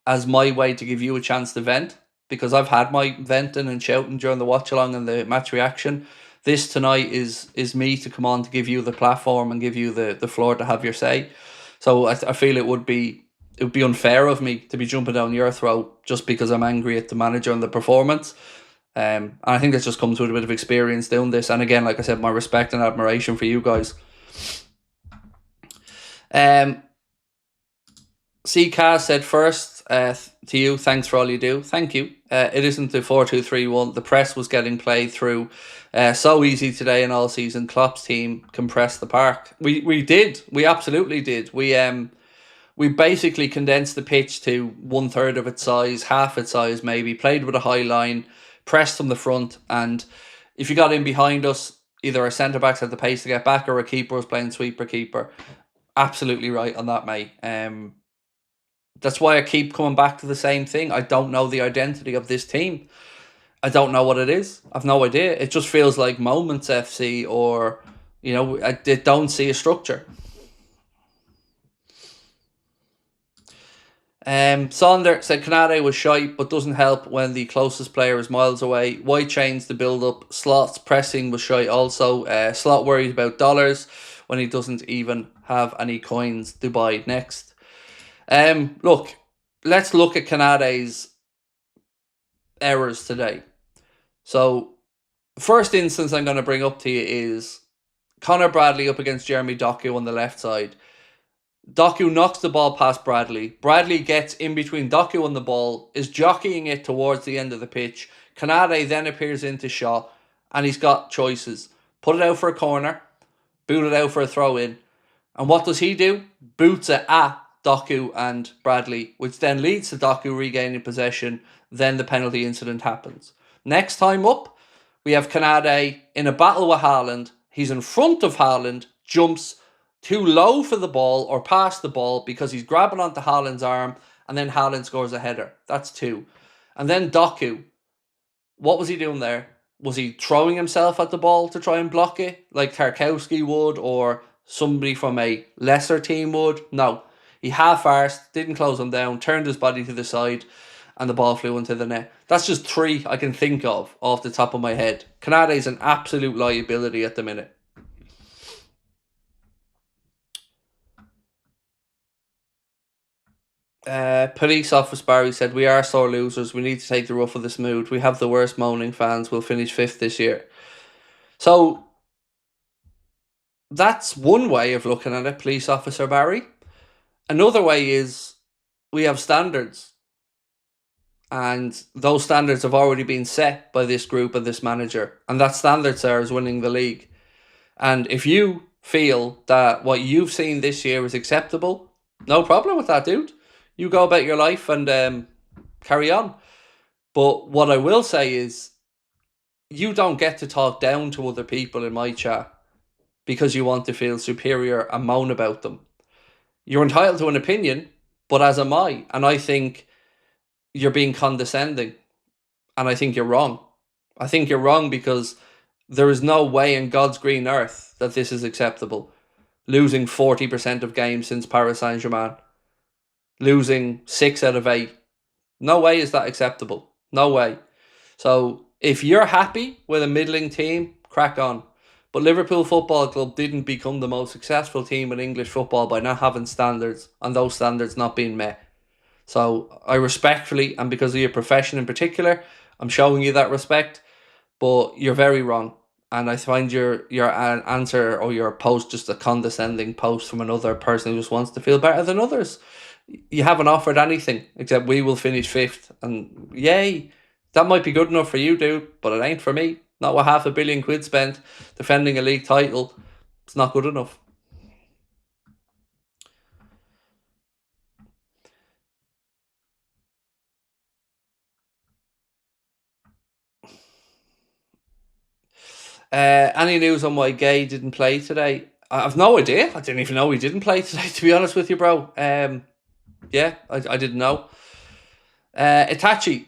as my way to give you a chance to vent, because I've had my venting and shouting during the watch along and the match reaction. This tonight is me to come on to give you the platform and give you the floor to have your say. So I feel it would be unfair of me to be jumping down your throat just because I'm angry at the manager and the performance. And I think that just comes with a bit of experience doing this. And again, like I said, my respect and admiration for you guys. CCAS said first to you, thanks for all you do. Thank you. It isn't the 4-2-3-1. The press was getting played through so easy today and all season. Klopp's team compressed the park. We did. We absolutely did. We basically condensed the pitch to 1/3 of its size, half its size maybe, played with a high line, pressed from the front, and if you got in behind us, either our centre-backs had the pace to get back or a keeper was playing sweeper-keeper. Absolutely right on that, mate. That's why I keep coming back to the same thing. I don't know the identity of this team. I don't know what it is. I've no idea. It just feels like Moments FC, or, I don't see a structure. Sonder said Canade was shite, but doesn't help when the closest player is miles away. Why change the build-up? Slot's pressing was shite also. Slot worries about dollars when he doesn't even have any coins to buy next. Look, let's look at Canade's errors today. So, first instance I'm going to bring up to you is Connor Bradley up against Jeremy Doku on the left side. Doku knocks the ball past Bradley. Bradley gets in between Doku and the ball, is jockeying it towards the end of the pitch. Canade then appears into shot, and he's got choices. Put it out for a corner, boot it out for a throw-in. And what does he do? Boots it at Doku and Bradley, which then leads to Doku regaining possession. Then the penalty incident happens. Next time up, we have Canade in a battle with Haaland. He's in front of Haaland, jumps too low for the ball or past the ball because he's grabbing onto Haaland's arm, and then Haaland scores a header. That's two. And then Doku, what was he doing there? Was he throwing himself at the ball to try and block it like Tarkowski would, or somebody from a lesser team would? No. He half-arsed, didn't close him down, turned his body to the side, and the ball flew into the net. That's just three I can think of off the top of my head. Canade's an absolute liability at the minute. Police officer Barry said, we are sore losers. We need to take the rough of the smooth. We have the worst moaning fans. We'll finish 5th this year. So that's one way of looking at it, police officer Barry. Another way is we have standards, and those standards have already been set by this group and this manager, and that standard, sir, is winning the league. And if you feel that what you've seen this year is acceptable, no problem with that, dude. You go about your life and carry on. But what I will say is, you don't get to talk down to other people in my chat because you want to feel superior and moan about them. You're entitled to an opinion, but as am I. And I think you're being condescending. And I think you're wrong. I think you're wrong because there is no way in God's green earth that this is acceptable. Losing 40% of games since Paris Saint-Germain. Losing 6 out of 8. No way is that acceptable. No way. So if you're happy with a middling team, crack on. But Liverpool Football Club didn't become the most successful team in English football by not having standards and those standards not being met. So I respectfully, and because of your profession in particular, I'm showing you that respect, but you're very wrong. And I find your answer or your post just a condescending post from another person who just wants to feel better than others. You haven't offered anything except we will finish 5th. And yay, that might be good enough for you, dude, but it ain't for me. Not with £500 million spent defending a league title. It's not good enough. Any news on why Gay didn't play today? I've no idea. I didn't even know he didn't play today, to be honest with you, bro. Yeah, I didn't know. Itachi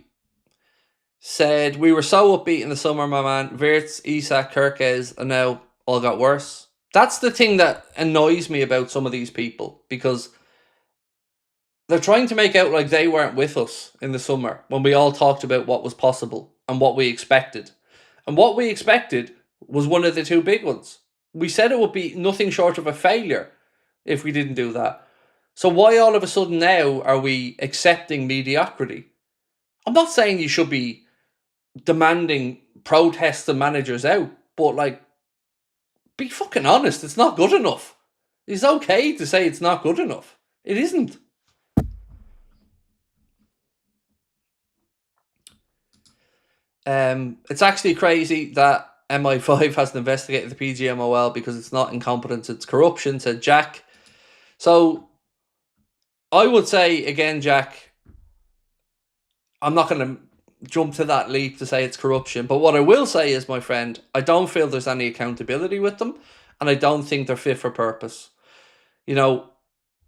said, we were so upbeat in the summer, my man. Wirtz, Isak, Kirkes, and now all got worse. That's the thing that annoys me about some of these people, because they're trying to make out like they weren't with us in the summer when we all talked about what was possible and what we expected. And what we expected was one of the 2 big ones. We said it would be nothing short of a failure if we didn't do that. So why all of a sudden now are we accepting mediocrity? I'm not saying you should be demanding protests the managers out, but like, be fucking honest, it's not good enough. It's okay to say it's not good enough. It isn't. It's actually crazy that MI5 hasn't investigated the PGMOL because it's not incompetence, it's corruption, said Jack. So I would say, again, Jack, I'm not going to jump to that leap to say it's corruption, but what I will say is, my friend, I don't feel there's any accountability with them, and I don't think they're fit for purpose. You know,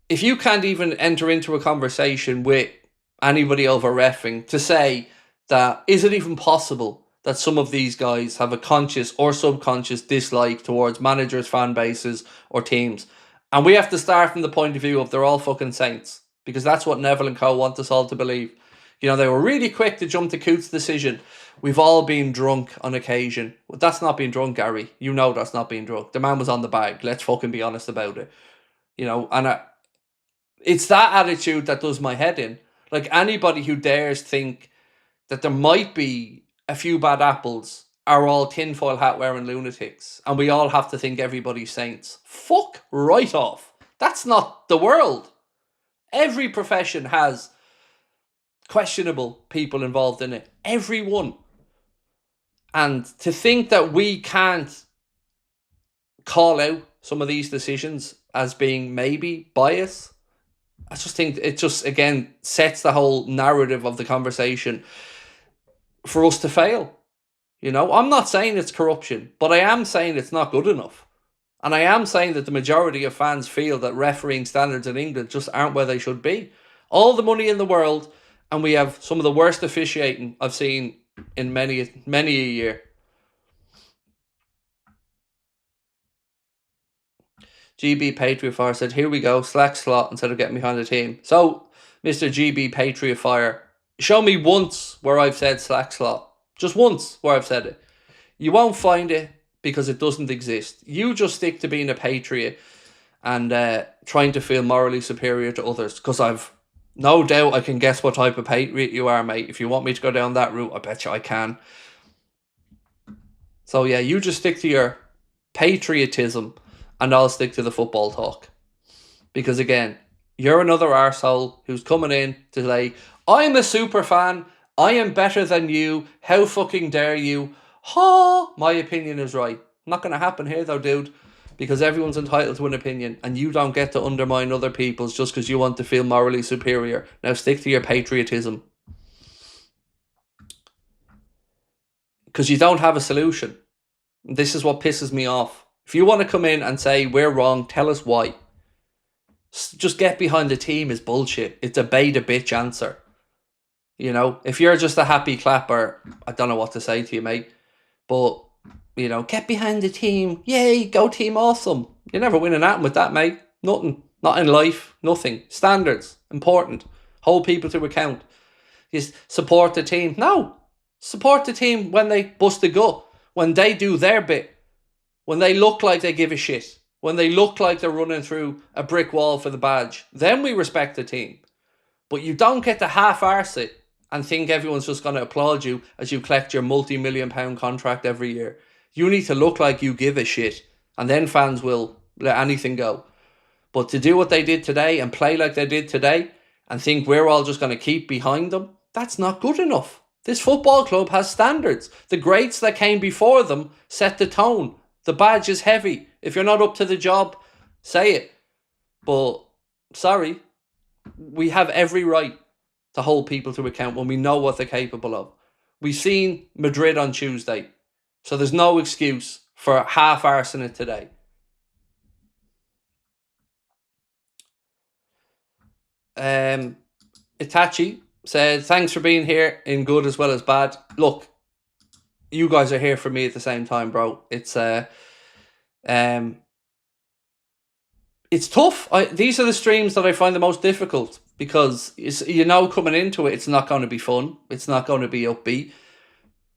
if you can't even enter into a conversation with anybody over reffing to say that, is it even possible that some of these guys have a conscious or subconscious dislike towards managers, fan bases, or teams? And we have to start from the point of view of they're all fucking saints, because that's what Neville and co want us all to believe. You know, they were really quick to jump to Coote's decision. We've all been drunk on occasion. Well, that's not being drunk, Gary. You know that's not being drunk. The man was on the bag. Let's fucking be honest about it. You know, and it's that attitude that does my head in. Like, anybody who dares think that there might be a few bad apples are all tinfoil hat wearing lunatics and we all have to think everybody's saints. Fuck right off. That's not the world. Every profession has questionable people involved in it. Every one. And to think that we can't call out some of these decisions as being maybe bias, I just think it just, again, sets the whole narrative of the conversation for us to fail. You know, I'm not saying it's corruption, but I am saying it's not good enough. And I am saying that the majority of fans feel that refereeing standards in England just aren't where they should be. All the money in the world, and we have some of the worst officiating I've seen in many a year. GB Patriot said, here we go, slack slot instead of getting behind the team. So, Mr. GB Patriot, show me once where I've said slack slot. Just once where I've said it. You won't find it because it doesn't exist. You just stick to being a patriot and trying to feel morally superior to others, because I've no doubt I can guess what type of patriot you are, mate. If you want me to go down that route, I bet you I can. So yeah, you just stick to your patriotism and I'll stick to the football talk. Because again, you're another arsehole who's coming in to say, I'm a super fan, I am better than you, how fucking dare you? Ha! My opinion is right. Not going to happen here though, dude. Because everyone's entitled to an opinion and you don't get to undermine other people's just because you want to feel morally superior. Now stick to your patriotism. because you don't have a solution. This is what pisses me off. If you want to come in and say we're wrong, tell us why. Just get behind the team is bullshit. It's a beta bitch answer. You know, if you're just a happy clapper, I don't know what to say to you, mate. But, you know, get behind the team. Yay, go team awesome. You're never winning that with that, mate. Nothing. Not in life. Nothing. Standards. Important. Hold people to account. Just support the team. No. Support the team when they bust a gut. When they do their bit. When they look like they give a shit. When they look like they're running through a brick wall for the badge. Then we respect the team. But you don't get to half-arse it and think everyone's just going to applaud you as you collect your multi-million-pound contract every year. You need to look like you give a shit, and then fans will let anything go. But to do what they did today and play like they did today and think we're all just going to keep behind them, that's not good enough. This football club has standards. The greats that came before them set the tone. The badge is heavy. If you're not up to the job, say it. But, sorry, we have every right to hold people to account when we know what they're capable of. We've seen Madrid on Tuesday, so there's no excuse for half-arsing it today. Itachi said, thanks for being here in good as well as bad. Look, you guys are here for me at the same time, bro. It's tough. These are the streams that I find the most difficult because coming into it, it's not going to be fun. It's not going to be upbeat.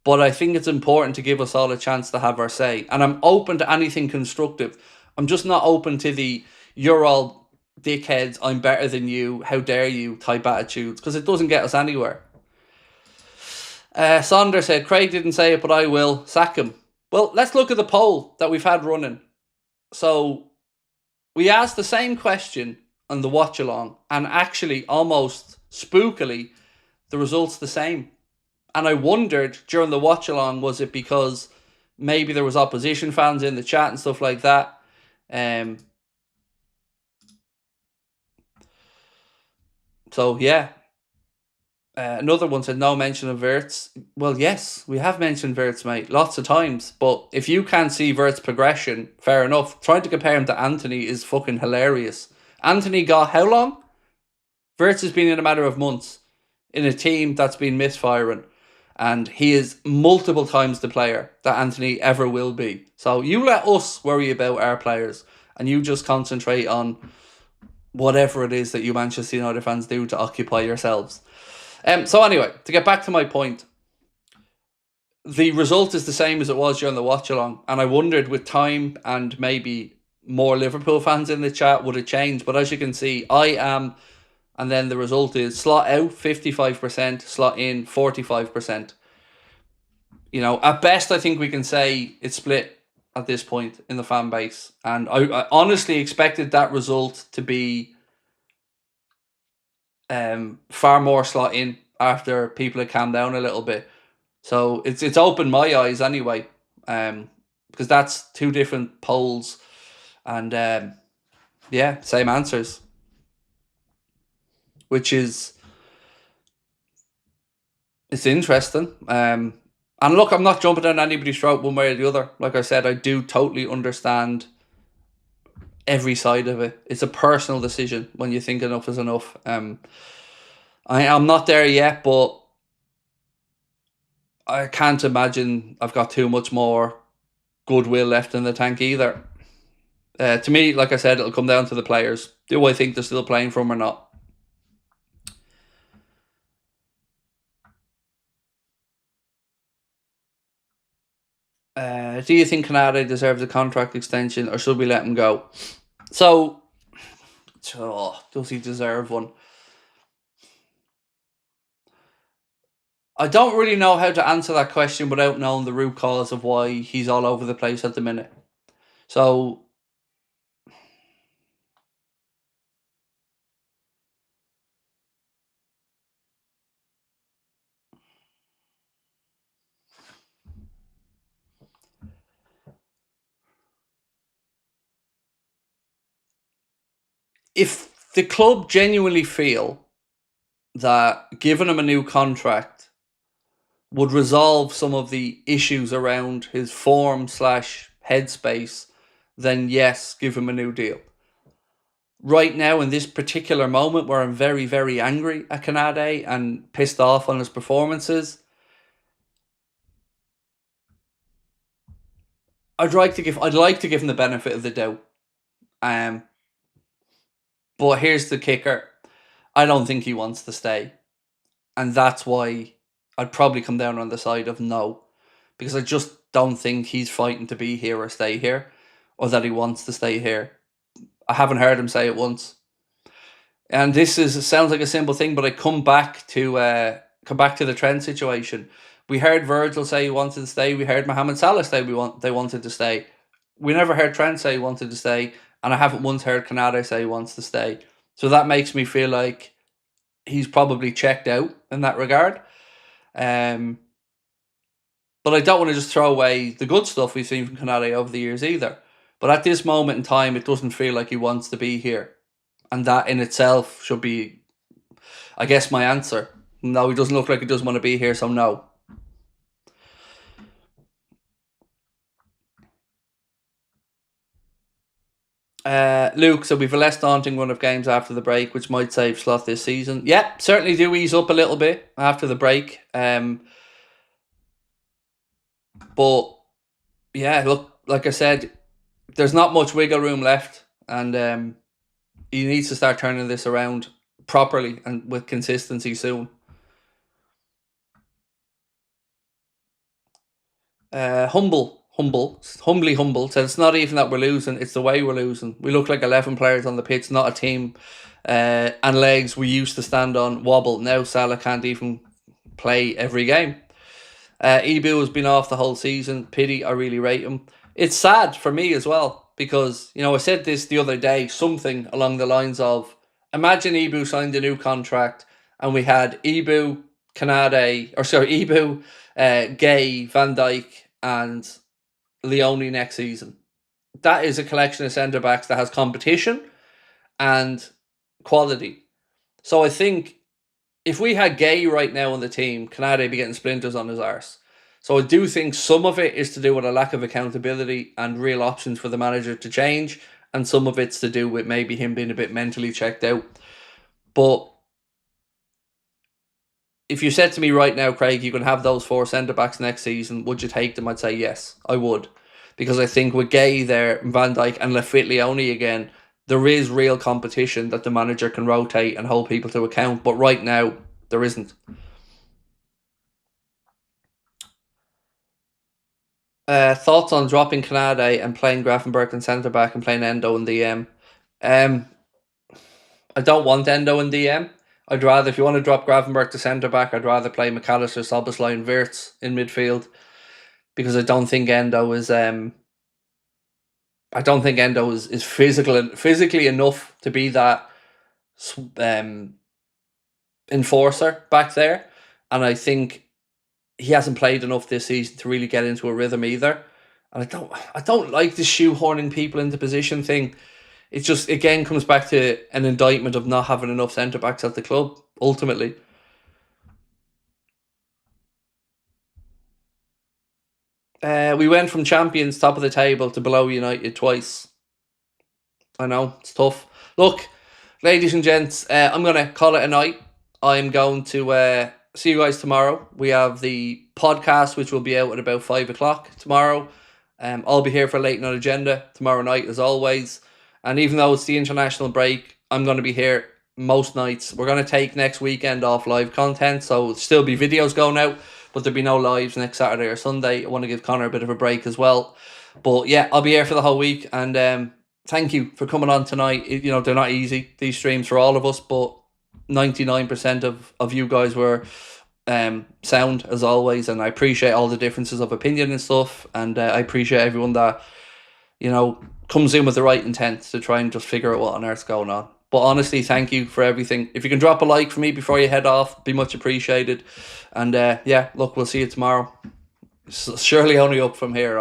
But I think it's important to give us all a chance to have our say. And I'm open to anything constructive. I'm just not open to the you're all dickheads, I'm better than you, how dare you type attitudes, because it doesn't get us anywhere. Sonder said, Craig didn't say it, but I will. Sack him. Well, let's look at the poll that we've had running. So we asked the same question on the watch along, and actually, almost spookily, the result's the same. And I wondered during the watch along, was it because maybe there was opposition fans in the chat and stuff like that? So yeah. Another one said no mention of Wirtz. Well, yes, we have mentioned Wirtz, mate, lots of times. But if you can't see Wirtz's progression, fair enough. Trying to compare him to Anthony is fucking hilarious. Anthony got how long? Wirtz has been in a matter of months in a team that's been misfiring. And he is multiple times the player that Anthony ever will be. So you let us worry about our players and you just concentrate on whatever it is that you Manchester United fans do to occupy yourselves. So anyway, to get back to my point, the result is the same as it was during the watch along. And I wondered with time and maybe more Liverpool fans in the chat, would it change? But as you can see, I am... And then the result is slot out 55%, slot in 45%. You know, at best, I think we can say it's split at this point in the fan base. And I honestly expected that result to be far more slot in after people had calmed down a little bit. So it's opened my eyes anyway, because that's two different polls. And yeah, same answers. Which is, it's interesting. And look, I'm not jumping down anybody's throat one way or the other. Like I said, I do totally understand every side of it. It's a personal decision when you think enough is enough. I'm not there yet, but I can't imagine I've got too much more goodwill left in the tank either. To me, like I said, it'll come down to the players. Do I think they're still playing for them or not? Do you think Canada deserves a contract extension or should we let him go? So, does he deserve one? I don't really know how to answer that question without knowing the root cause of why he's all over the place at the minute. So, if the club genuinely feel that giving him a new contract would resolve some of the issues around his form / headspace, then yes, give him a new deal. Right now, in this particular moment where I'm very, very angry at Canade and pissed off on his performances, I'd like to give him the benefit of the doubt. But here's the kicker. I don't think he wants to stay. And that's why I'd probably come down on the side of no. Because I just don't think he's fighting to be here or stay here, or that he wants to stay here. I haven't heard him say it once. And sounds like a simple thing, but I come back to the Trent situation. We heard Virgil say he wanted to stay. We heard Mohamed Salah say they wanted to stay. We never heard Trent say he wanted to stay, and I haven't once heard Canade say he wants to stay. So that makes me feel like he's probably checked out in that regard. But I don't want to just throw away the good stuff we've seen from Canade over the years either. But at this moment in time, it doesn't feel like he wants to be here. And that in itself should be, I guess, my answer. No, he doesn't look like he doesn't want to be here, so no. Luke, so we've a less daunting run of games after the break, which might save Slot this season. Yeah, certainly do ease up a little bit after the break. But yeah, look, like I said, there's not much wiggle room left, and he needs to start turning this around properly and with consistency soon. Humbly humble. So it's not even that we're losing, it's the way we're losing. We look like 11 players on the pitch, not a team. And legs we used to stand on wobble. Now Salah can't even play every game. Ibu has been off the whole season. Pity, I really rate him. It's sad for me as well, because, I said this the other day, something along the lines of, imagine Ibu signed a new contract and we had Ibu, Gay, Van Dijk and Leone next season. That is a collection of centre-backs that has competition and quality. So I think if we had Gay right now on the team, Canade be getting splinters on his arse. So I do think some of it is to do with a lack of accountability and real options for the manager to change, and some of it's to do with maybe him being a bit mentally checked out. But if you said to me right now, Craig, you can have those 4 centre-backs next season, would you take them? I'd say yes, I would. Because I think with Gay there, Van Dijk and Leone again, there is real competition that the manager can rotate and hold people to account. But right now, there isn't. Thoughts on dropping Canade and playing Gravenberch in centre-back and playing Endo in DM? I don't want Endo in DM. I'd rather, if you want to drop Gravenberch to centre-back, I'd rather play McAllister, Szoboszlai and Wirtz in midfield. Because I don't think Endo is physically enough to be that enforcer back there, and I think he hasn't played enough this season to really get into a rhythm either. And I don't like the shoehorning people into position thing. It just again comes back to an indictment of not having enough centre backs at the club ultimately. We went from champions, top of the table, to below United twice. I know, it's tough. Look, ladies and gents, I'm going to call it a night. I'm going to see you guys tomorrow. We have the podcast, which will be out at about 5 o'clock tomorrow. I'll be here for Late Night Agenda tomorrow night, as always. And even though it's the international break, I'm going to be here most nights. We're going to take next weekend off live content, so there'll still be videos going out, but there'll be no lives next Saturday or Sunday. I want to give Connor a bit of a break as well. But yeah, I'll be here for the whole week, and thank you for coming on tonight. They're not easy, these streams, for all of us, but 99% of you guys were sound as always, and I appreciate all the differences of opinion and stuff, and I appreciate everyone that comes in with the right intent to try and just figure out what on earth's going on. But honestly, thank you for everything. If you can drop a like for me before you head off, be much appreciated. And yeah, look, we'll see you tomorrow. It's surely only up from here, right?